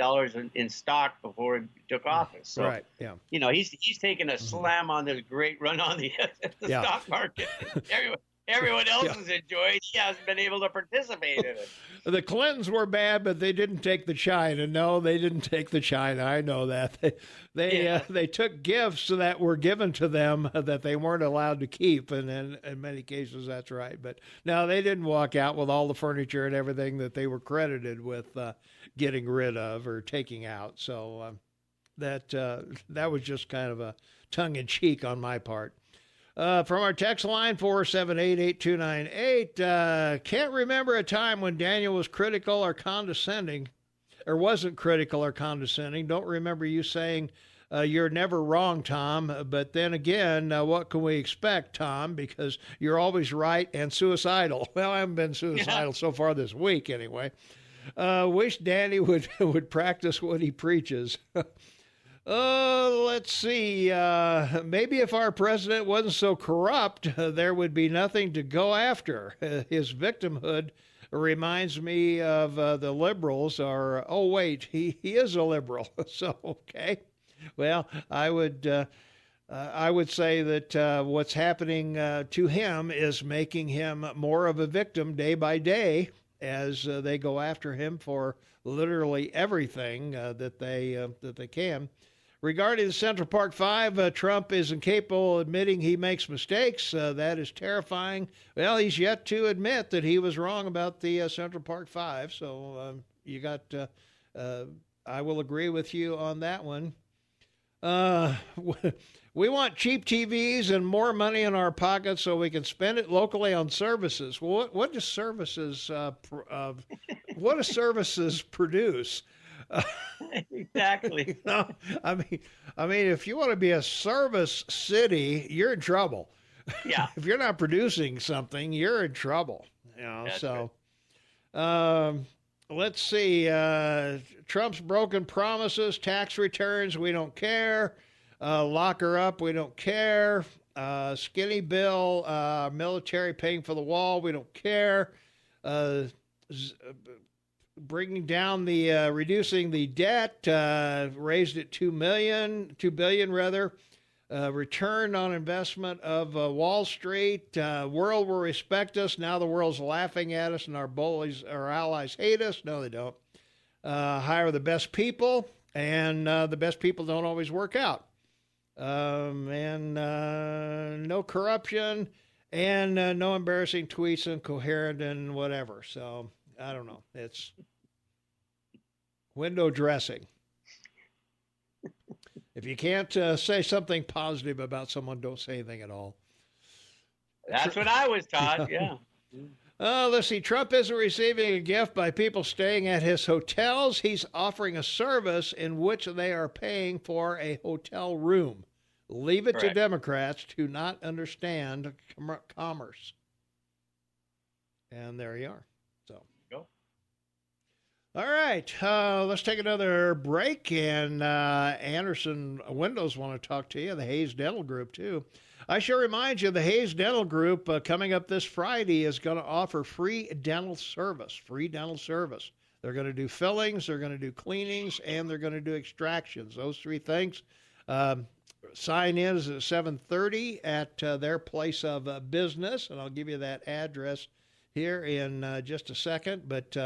in stock before he took office. So, right. Yeah. He's taken a slam on this great run on the stock market. Everyone else has enjoyed. He hasn't been able to participate in it. The Clintons were bad, but they didn't take the china. No, they didn't take the china. I know that. They took gifts that were given to them that they weren't allowed to keep, and in many cases that's right. But no, they didn't walk out with all the furniture and everything that they were credited with getting rid of or taking out. So that was just kind of a tongue-in-cheek on my part. From our text line, 478-8298, can't remember a time when Daniel was critical or condescending. or wasn't critical or condescending. Don't remember you saying you're never wrong, Tom. But then again, what can we expect, Tom? Because you're always right and suicidal. Well, I haven't been suicidal so far this week, anyway. Wish Danny would practice what he preaches. Let's see. Maybe if our president wasn't so corrupt, there would be nothing to go after. His victimhood reminds me of the liberals are, oh, wait, he is a liberal. So, okay. Well, I would say that what's happening to him is making him more of a victim day by day as they go after him for literally everything that they can. Regarding the Central Park Five, Trump is incapable of admitting he makes mistakes. That is terrifying. Well, he's yet to admit that he was wrong about the Central Park Five. So you got. I will agree with you on that one. We want cheap TVs and more money in our pockets so we can spend it locally on services. Well, what do services produce? Exactly. I mean, if you want to be a service city, you're in trouble. Yeah. If you're not producing something, you're in trouble. That's so. Let's see. Trump's broken promises, tax returns, we don't care. Lock her up, we don't care. Skinny bill, military paying for the wall, we don't care. Bringing down the, reducing the debt, raised it $2 billion rather. Return on investment of Wall Street. World will respect us. Now the world's laughing at us and our bullies, our allies hate us. No, they don't. Hire the best people, and the best people don't always work out. And no corruption, and no embarrassing tweets, incoherent and whatever. So I don't know. It's window dressing. If you can't say something positive about someone, don't say anything at all. That's what I was taught, yeah. Let's see. Trump isn't receiving a gift by people staying at his hotels. He's offering a service in which they are paying for a hotel room. Leave it to Democrats to not understand commerce. And there you are. All right, let's take another break, and Anderson Windows want to talk to you, the Hayes Dental Group, too. I should remind you, the Hayes Dental Group, coming up this Friday, is going to offer free dental service. They're going to do fillings, they're going to do cleanings, and they're going to do extractions, those three things. Sign in is at 7:30 at their place of business, and I'll give you that address here in just a second, but...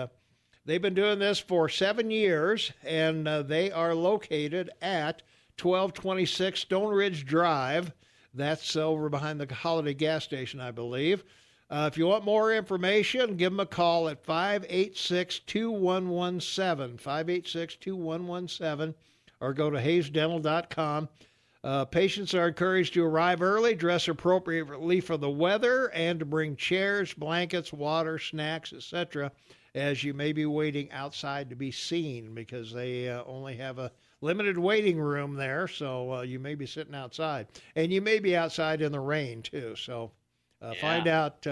they've been doing this for 7 years, and they are located at 1226 Stone Ridge Drive. That's over behind the Holiday gas station, I believe. If you want more information, give them a call at 586-2117, 586-2117, or go to hayesdental.com. Patients are encouraged to arrive early, dress appropriately for the weather, and to bring chairs, blankets, water, snacks, etc., as you may be waiting outside to be seen, because they only have a limited waiting room there, so you may be sitting outside. And you may be outside in the rain, too. So find out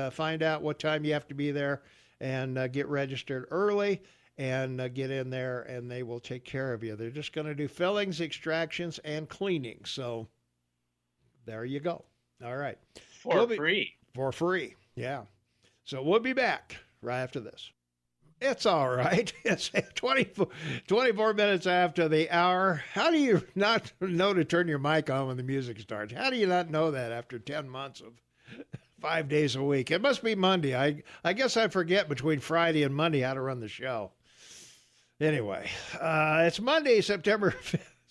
what time you have to be there, and get registered early, and get in there, and they will take care of you. They're just going to do fillings, extractions, and cleaning. So there you go. All right. For free. For free, yeah. So we'll be back right after this. It's all right. It's 24 minutes after the hour. How do you not know to turn your mic on when the music starts? How do you not know that after 10 months of 5 days a week? It must be Monday. I guess I forget between Friday and Monday how to run the show. Anyway, it's Monday, September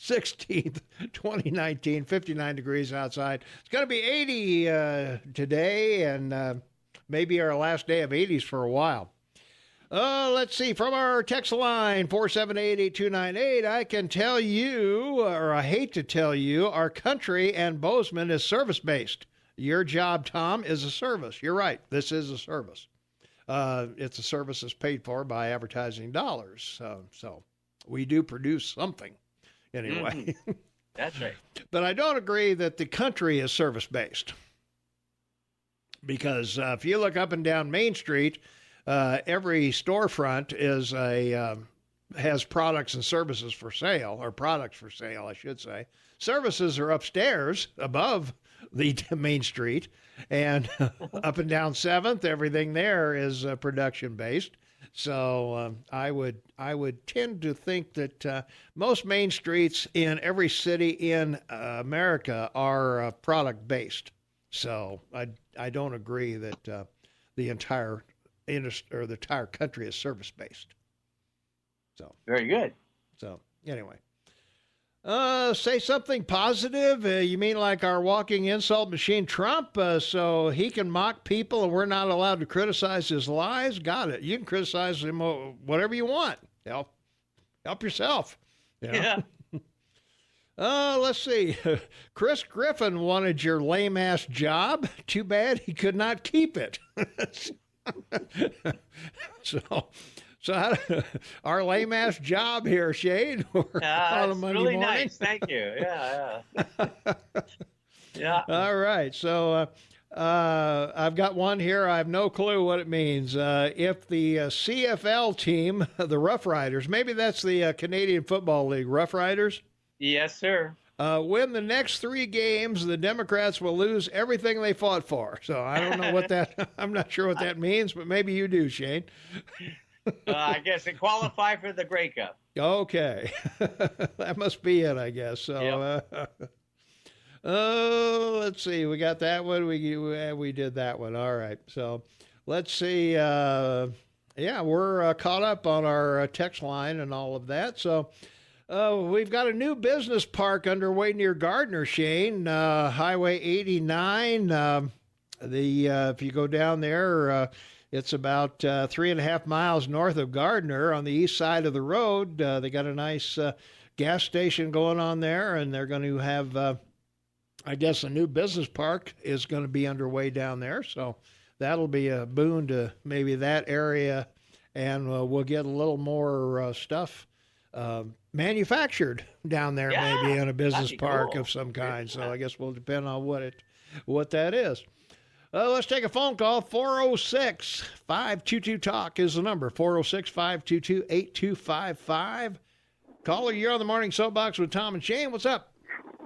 16th, 2019, 59 degrees outside. It's going to be 80 today, and maybe our last day of 80s for a while. Let's see, from our text line, 478-8298, I can tell you, or I hate to tell you, our country and Bozeman is service-based. Your job, Tom, is a service. You're right. This is a service. It's a service that's paid for by advertising dollars. So we do produce something anyway. Mm-hmm. That's right. But I don't agree that the country is service-based. Because if you look up and down Main Street, every storefront has products and services for sale, or products for sale, I should say. Services are upstairs above the Main Street, and up and down 7th, everything there is production-based. So I would tend to think that most main streets in every city in America are product-based. So I don't agree that the entire industry or the entire country is service-based. So very good. So anyway, say something positive. You mean like our walking insult machine, Trump, so he can mock people and we're not allowed to criticize his lies? Got it. You can criticize him whatever you want. Help yourself. Yeah. Let's see. Chris Griffin wanted your lame-ass job. Too bad he could not keep it. So our lame-ass job here, Shane. It's really nice. Thank you. Yeah. Yeah. All right. So I've got one here. I have no clue what it means. If the CFL team, the Rough Riders, maybe that's the Canadian Football League, Rough Riders? Yes, sir. Win the next 3 games, the Democrats will lose everything they fought for. So I don't know what that, I'm not sure what that means, but maybe you do, Shane. I guess it qualify for the Grey Cup. Okay. That must be it, I guess. So, Yep. Let's see. We got that one. We did that one. All right. So let's see. Yeah, we're caught up on our text line and all of that. So we've got a new business park underway near Gardiner, Shane, Highway 89. If you go down there, it's about 3.5 miles north of Gardiner on the east side of the road. They got a nice gas station going on there, and they're going to have, I guess, a new business park is going to be underway down there. So that'll be a boon to maybe that area, and we'll get a little more stuff manufactured down there, maybe in a business park of some kind. So I guess we'll depend on what that is. Let's take a phone call. 406-522-TALK is the number. 406-522-8255. Caller, you're on the Morning Soapbox with Tom and Shane. What's up?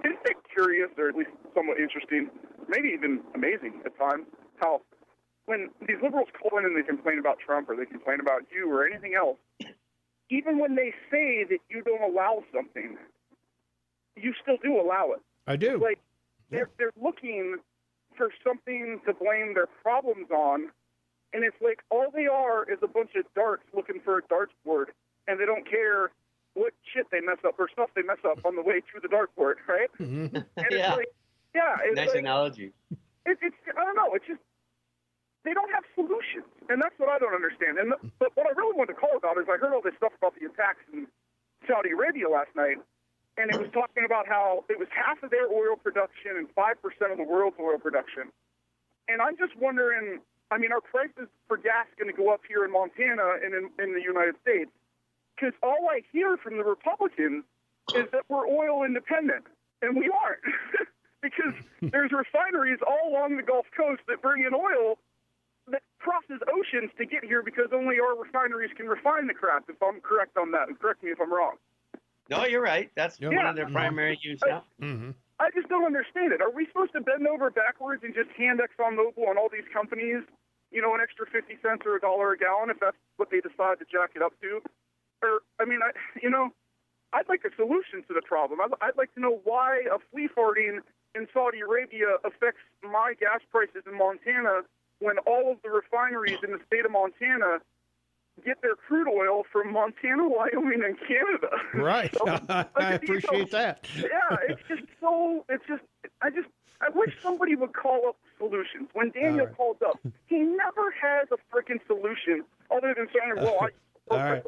Isn't it curious, or at least somewhat interesting, maybe even amazing at times, how when these liberals call in and they complain about Trump or they complain about you or anything else, even when they say that you don't allow something, you still do allow it. I do. Like, they're looking for something to blame their problems on, and it's like all they are is a bunch of darts looking for a dartboard, and they don't care what shit they mess up or stuff they mess up on the way through the dartboard, right? Mm-hmm. And it's like, it's nice like, analogy. It's I don't know. It's just they don't have solutions, and that's what I don't understand. But what I really wanted to call about is I heard all this stuff about the attacks in Saudi Arabia last night. And it was talking about how it was half of their oil production and 5% of the world's oil production. And I'm just wondering, I mean, are prices for gas going to go up here in Montana and in the United States? Because all I hear from the Republicans is that we're oil independent, and we aren't. Because there's refineries all along the Gulf Coast that bring in oil that crosses oceans to get here because only our refineries can refine the crap, if I'm correct on that. And correct me if I'm wrong. No, you're right. That's one of their primary use now. Mm-hmm. I just don't understand it. Are we supposed to bend over backwards and just hand ExxonMobil on all these companies, an extra 50 cents or $1 a gallon if that's what they decide to jack it up to? Or, I mean, I'd like a solution to the problem. I'd like to know why a flea farting in Saudi Arabia affects my gas prices in Montana when all of the refineries in the state of Montana get their crude oil from Montana, Wyoming, and Canada. Right. So, I appreciate that. Yeah, I wish somebody would call up solutions. When Daniel calls up, he never has a freaking solution other than saying, all right. I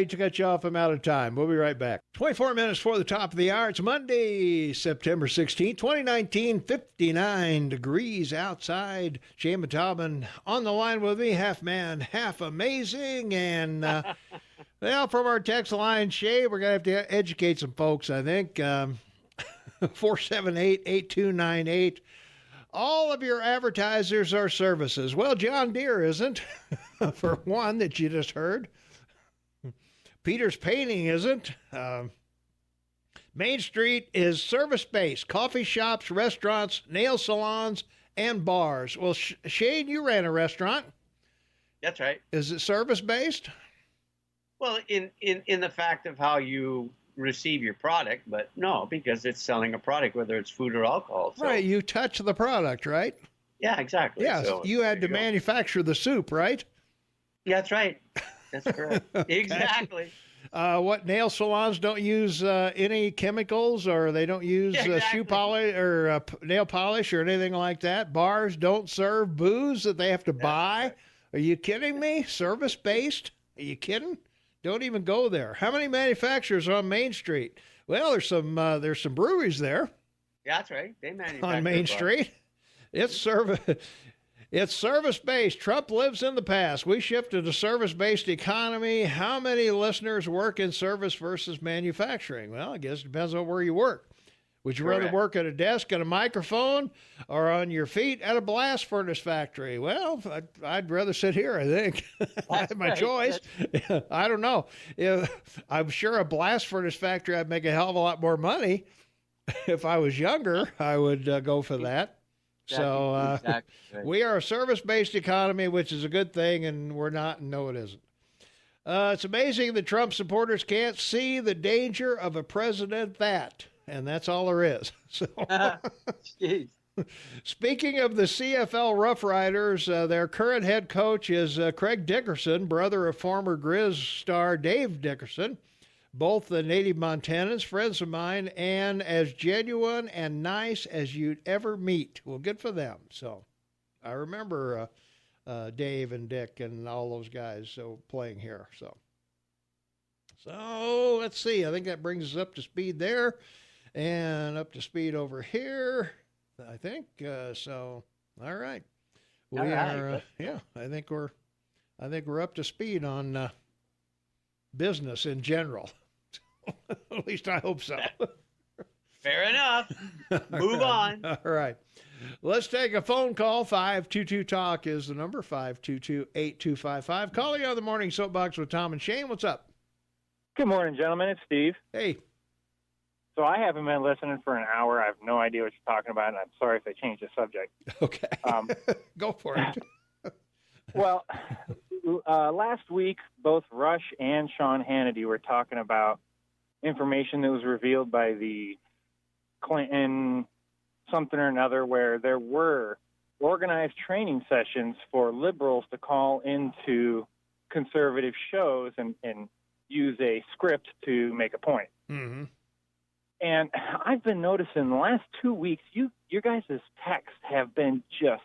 to cut you off. I'm out of time. We'll be right back. 24 minutes for the top of the hour. It's Monday, September 16th, 2019, 59 degrees outside. Shane Tobin on the line with me, half man, half amazing. And Well, from our text line, Shay, we're going to have to educate some folks, I think. 478-8298. All of your advertisers are services. Well, John Deere isn't, for one, that you just heard. Peter's Painting isn't. Main Street is service-based. Coffee shops, restaurants, nail salons, and bars. Well, Shane, you ran a restaurant. That's right. Is it service-based? Well, in the fact of how you receive your product, but no, because it's selling a product, whether it's food or alcohol. So. Right, you touch the product, right? Yeah, exactly. Yes, so, you had to manufacture the soup, right? Yeah, that's right. That's correct. Okay. Exactly. What nail salons don't use any chemicals, or they don't use shoe polish or nail polish or anything like that. Bars don't serve booze that they have to buy. Right. Are you kidding me? Service-based? Are you kidding? Don't even go there. How many manufacturers on Main Street? Well, there's some breweries there. Yeah, that's right. They manufacture on Main Street. It's service-based. Trump lives in the past. We shifted to service-based economy. How many listeners work in service versus manufacturing? Well, I guess it depends on where you work. Would you rather work at a desk and a microphone or on your feet at a blast furnace factory? Well, I'd rather sit here, I think. I have my choice. I don't know. I'm sure a blast furnace factory, I'd make a hell of a lot more money. If I was younger, I would go for that. Exactly. We are a service-based economy, which is a good thing, and we're not, and no, it isn't. It's amazing that Trump supporters can't see the danger of a president and that's all there is. So, speaking of the CFL Rough Riders, their current head coach is Craig Dickerson, brother of former Grizz star Dave Dickerson. Both the native Montanans, friends of mine, and as genuine and nice as you'd ever meet. Well, good for them. So I remember Dave and Dick and all those guys playing here. So let's see. I think that brings us up to speed there and up to speed over here, I think. All right. We are, I think we're up to speed on business in general. At least I hope so. Fair enough. Move on. All right. Let's take a phone call. 522-TALK is the number, 522-8255. Calling on the Morning Soapbox with Tom and Shane. What's up? Good morning, gentlemen. It's Steve. Hey. So I haven't been listening for an hour. I have no idea what you're talking about, and I'm sorry if I changed the subject. Okay. Go for it. Well, last week, both Rush and Sean Hannity were talking about information that was revealed by the Clinton something or another, where there were organized training sessions for liberals to call into conservative shows and use a script to make a point. Mm-hmm. And I've been noticing the last 2 weeks, your guys' texts have been just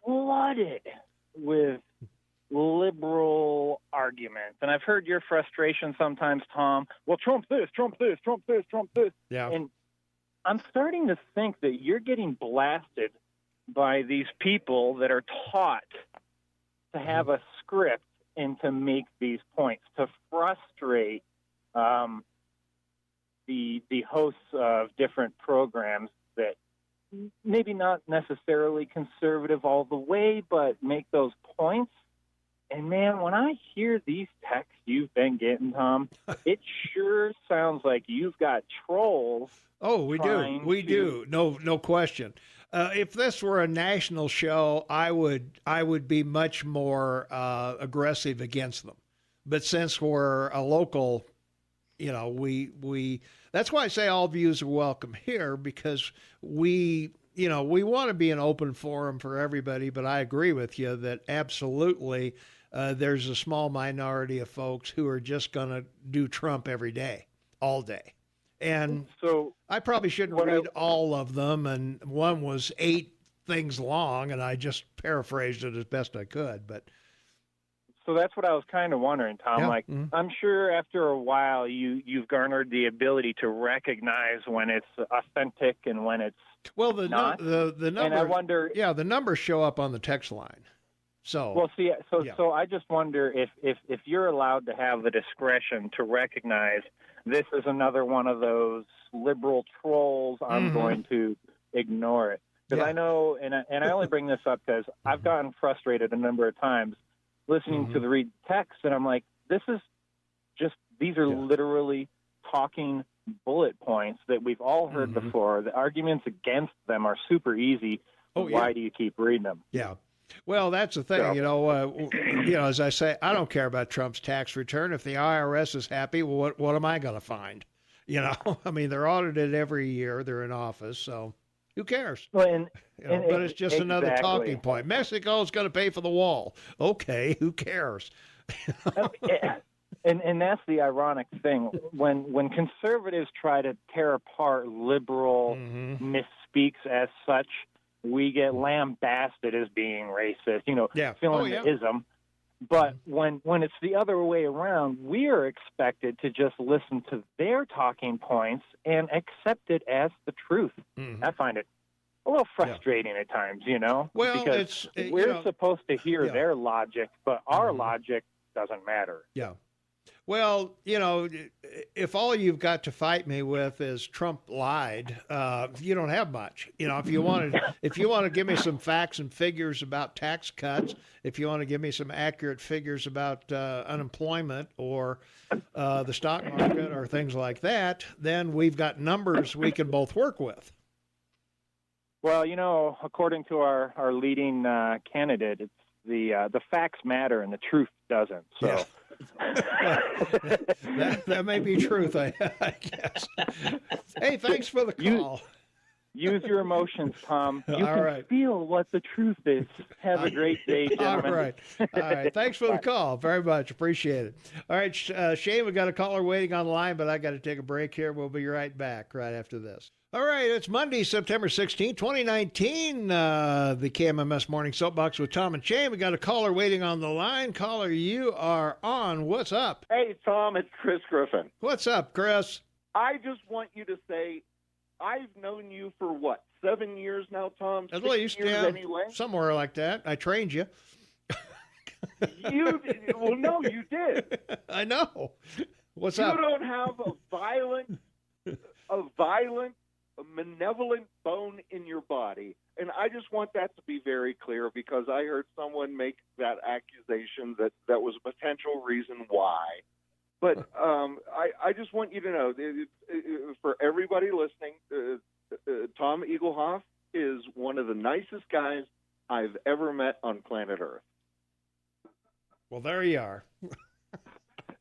flooded with liberal arguments. And I've heard your frustration sometimes, Tom. Well, Trump this, Trump this, Trump this, Trump this. Yeah. And I'm starting to think that you're getting blasted by these people that are taught to have a script and to make these points, to frustrate the hosts of different programs that maybe not necessarily conservative all the way, but make those points. And, man, when I hear these texts you've been getting, Tom, it sure sounds like you've got trolls. Oh, we do. We do. No question. If this were a national show, I would be much more aggressive against them. But since we're a local, we that's why I say all views are welcome here, because we want to be an open forum for everybody. But I agree with you that absolutely there's a small minority of folks who are just going to do Trump every day, all day. And so I probably shouldn't read all of them. And one was 8 things long, and I just paraphrased it as best I could. But so that's what I was kind of wondering, Tom. Yeah. I'm sure after a while you've garnered the ability to recognize when it's authentic and when it's the not. The number. And I wonder. Yeah, the numbers show up on the text line. So so I just wonder if you're allowed to have the discretion to recognize this is another one of those liberal trolls, I'm going to ignore it. Because I know, and I only bring this up because I've gotten frustrated a number of times listening to the read text, and I'm like, these are literally talking bullet points that we've all heard before. The arguments against them are super easy. Why do you keep reading them? Yeah. Well, that's the thing, as I say, I don't care about Trump's tax return. If the IRS is happy, well, what am I going to find? I mean, they're audited every year. They're in office, so who cares? Well, but it's just another talking point. Mexico's going to pay for the wall. Okay, who cares? And that's the ironic thing. When conservatives try to tear apart liberal misspeaks as such, we get lambasted as being racist, filling the ism. But when it's the other way around, we are expected to just listen to their talking points and accept it as the truth. I find it a little frustrating at times, Well, because we're supposed to hear their logic, but our logic doesn't matter. Yeah. Well, if all you've got to fight me with is Trump lied, you don't have much. If you want to give me some facts and figures about tax cuts, if you want to give me some accurate figures about unemployment or the stock market or things like that, then we've got numbers we can both work with. Well, according to our leading candidate, it's the facts matter and the truth doesn't. So. Yeah. that may be truth, I guess. Hey, thanks for the call. Use your emotions, Tom. You can feel what the truth is. Have a great day, gentlemen. All right. Thanks for the call. Very much. Appreciate it. All right, Shane, we got a caller waiting on the line, but I got to take a break here. We'll be right back right after this. All right, it's Monday, September 16, 2019, the KMMS Morning Soapbox with Tom and Shane. We got a caller waiting on the line. Caller, you are on. What's up? Hey, Tom, it's Chris Griffin. What's up, Chris? I just want you to say, I've known you for, 7 years now, Tom? At least, 6 years anyway? Somewhere like that. I trained you. You did. I know. What's up? You don't have a violent, malevolent bone in your body. And I just want that to be very clear because I heard someone make that accusation that was a potential reason why. But I just want you to know, for everybody listening, Tom Eaglehoff is one of the nicest guys I've ever met on planet Earth. Well, there you are.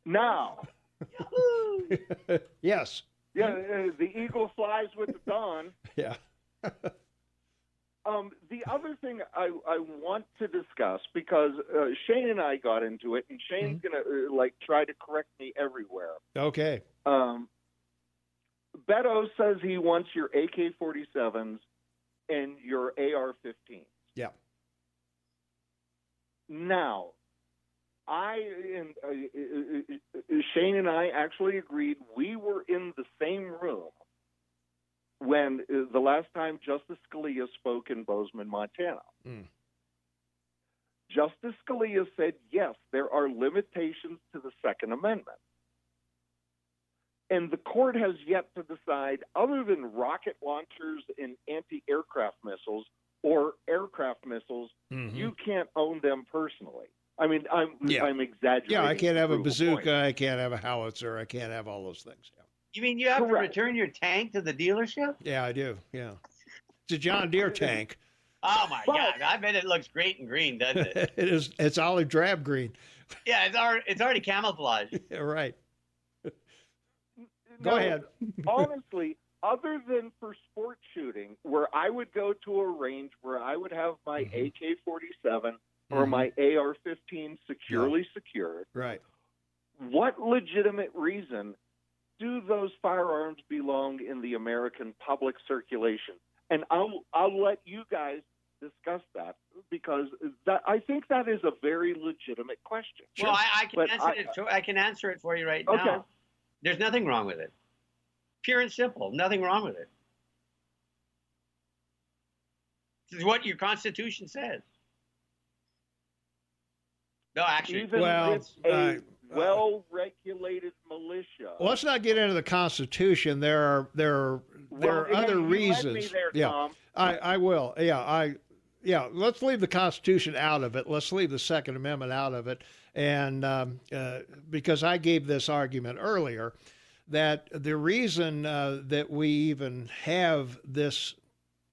Now. Yes. Yeah, the eagle flies with the dawn. Yeah. The other thing I want to discuss, because Shane and I got into it, and Shane's going to try to correct me everywhere. Okay. Beto says he wants your AK-47s and your AR-15s. Yeah. Now, Shane and I actually agreed we were in the same room when the last time Justice Scalia spoke in Bozeman, Montana. Justice Scalia said, yes, there are limitations to the Second Amendment. And the court has yet to decide, other than rocket launchers and anti-aircraft missiles or aircraft missiles, you can't own them personally. I mean, I'm exaggerating. Yeah, I can't have a bazooka. I can't have a howitzer. I can't have all those things. Yeah. You mean you have to return your tank to the dealership? Yeah, I do. Yeah. It's a John Deere tank. Oh, my God. I bet it looks great in green, doesn't it? It is. It's olive drab green. Yeah, it's already camouflaged. Yeah, right. Go ahead. Honestly, other than for sport shooting, where I would go to a range where I would have my AK-47 or my AR-15 securely secured. Right. What legitimate reason do those firearms belong in the American public circulation? And I'll let you guys discuss that because I think that is a very legitimate question. Well, I can answer it for you right now. There's nothing wrong with it. Pure and simple. Nothing wrong with it. This is what your Constitution says. No, actually, Even well, if a well-regulated militia. Well, let's not get into the Constitution. There are other reasons. Led me there, yeah, Tom. I will. Yeah, let's leave the Constitution out of it. Let's leave the Second Amendment out of it. And because I gave this argument earlier, that the reason that we even have this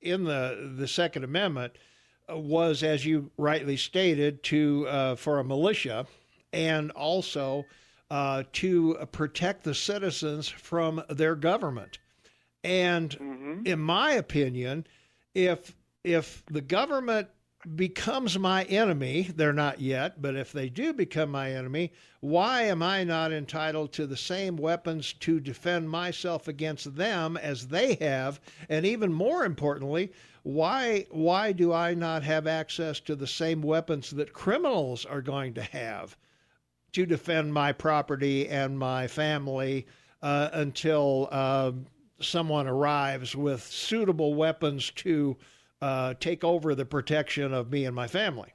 in the Second Amendment was, as you rightly stated, for a militia, and also to protect the citizens from their government. And in my opinion, if the government becomes my enemy, they're not yet, but if they do become my enemy, why am I not entitled to the same weapons to defend myself against them as they have? And even more importantly, why do I not have access to the same weapons that criminals are going to have to defend my property and my family until someone arrives with suitable weapons to take over the protection of me and my family?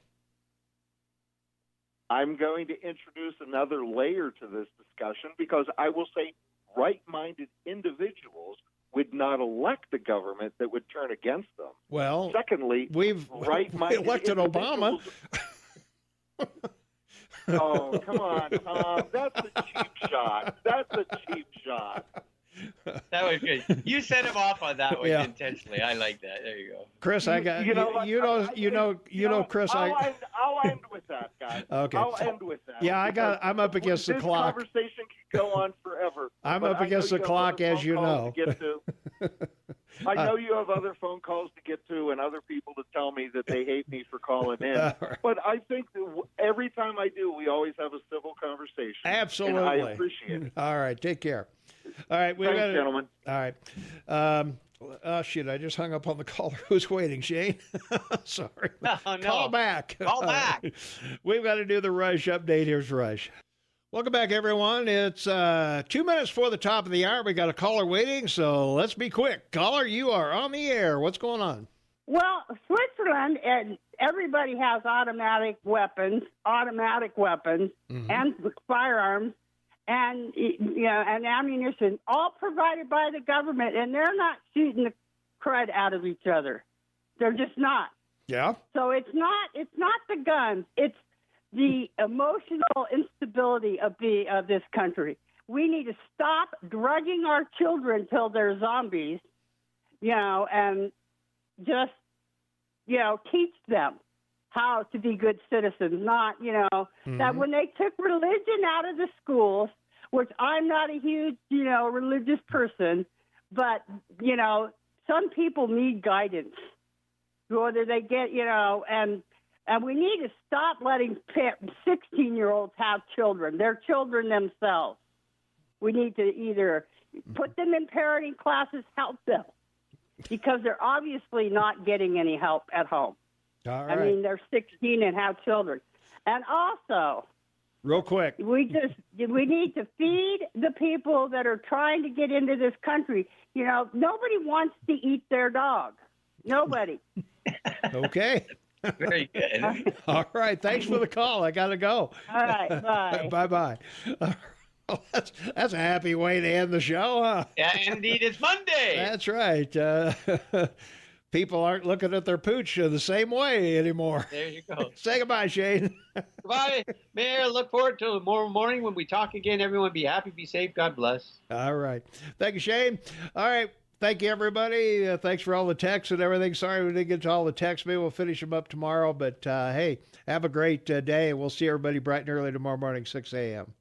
I'm going to introduce another layer to this discussion because I will say right-minded individuals would not elect the government that would turn against them. Well, secondly, we elected Obama. Oh, come on, Tom. That's a cheap shot. That was good. You set him off on that one intentionally. I like that. There you go, Chris. I got Chris. I'll end with that, guys. Okay. I'll end with that. Yeah, I'm up against the clock. This conversation can go on forever. I'm up against the clock, as you know. I know you have other phone calls to get to and other people to tell me that they hate me for calling in. Right. But I think that every time I do, we always have a civil conversation. Absolutely. And I appreciate it. All right. Take care. All right. Thanks, gentlemen. All right. Oh, shit. I just hung up on the caller who's waiting, Shane. Sorry. Oh, no. Call back. Call back. Right. We've got to do the Rush update. Here's Rush. Welcome back, everyone. It's 2 minutes before the top of the hour. We got a caller waiting, so let's be quick. Caller, you are on the air. What's going on? Well, Switzerland, and everybody has automatic weapons, and firearms, and and ammunition, all provided by the government, and they're not shooting the crud out of each other. They're just not. Yeah. So it's not the guns. It's the emotional instability of this country. We need to stop drugging our children till they're zombies, and just, teach them how to be good citizens, not, that when they took religion out of the schools, which I'm not a huge, religious person, but, some people need guidance, whether they get, and we need to stop letting 16-year-olds have children. They're children themselves. We need to either put them in parenting classes, help them, because they're obviously not getting any help at home. All right. I mean, they're 16 and have children. And also, real quick, we need to feed the people that are trying to get into this country. Nobody wants to eat their dog. Nobody. Okay. Very good. All right. Thanks for the call. I got to go. All right. Bye. Bye-bye. Well, that's a happy way to end the show, huh? Yeah, indeed. It's Monday. That's right. People aren't looking at their pooch the same way anymore. There you go. Say goodbye, Shane. Goodbye, Mayor. Look forward to tomorrow morning when we talk again. Everyone be happy, be safe. God bless. All right. Thank you, Shane. All right. Thank you, everybody. Thanks for all the texts and everything. Sorry we didn't get to all the texts. Maybe we'll finish them up tomorrow. But, hey, have a great day. We'll see everybody bright and early tomorrow morning, 6 a.m.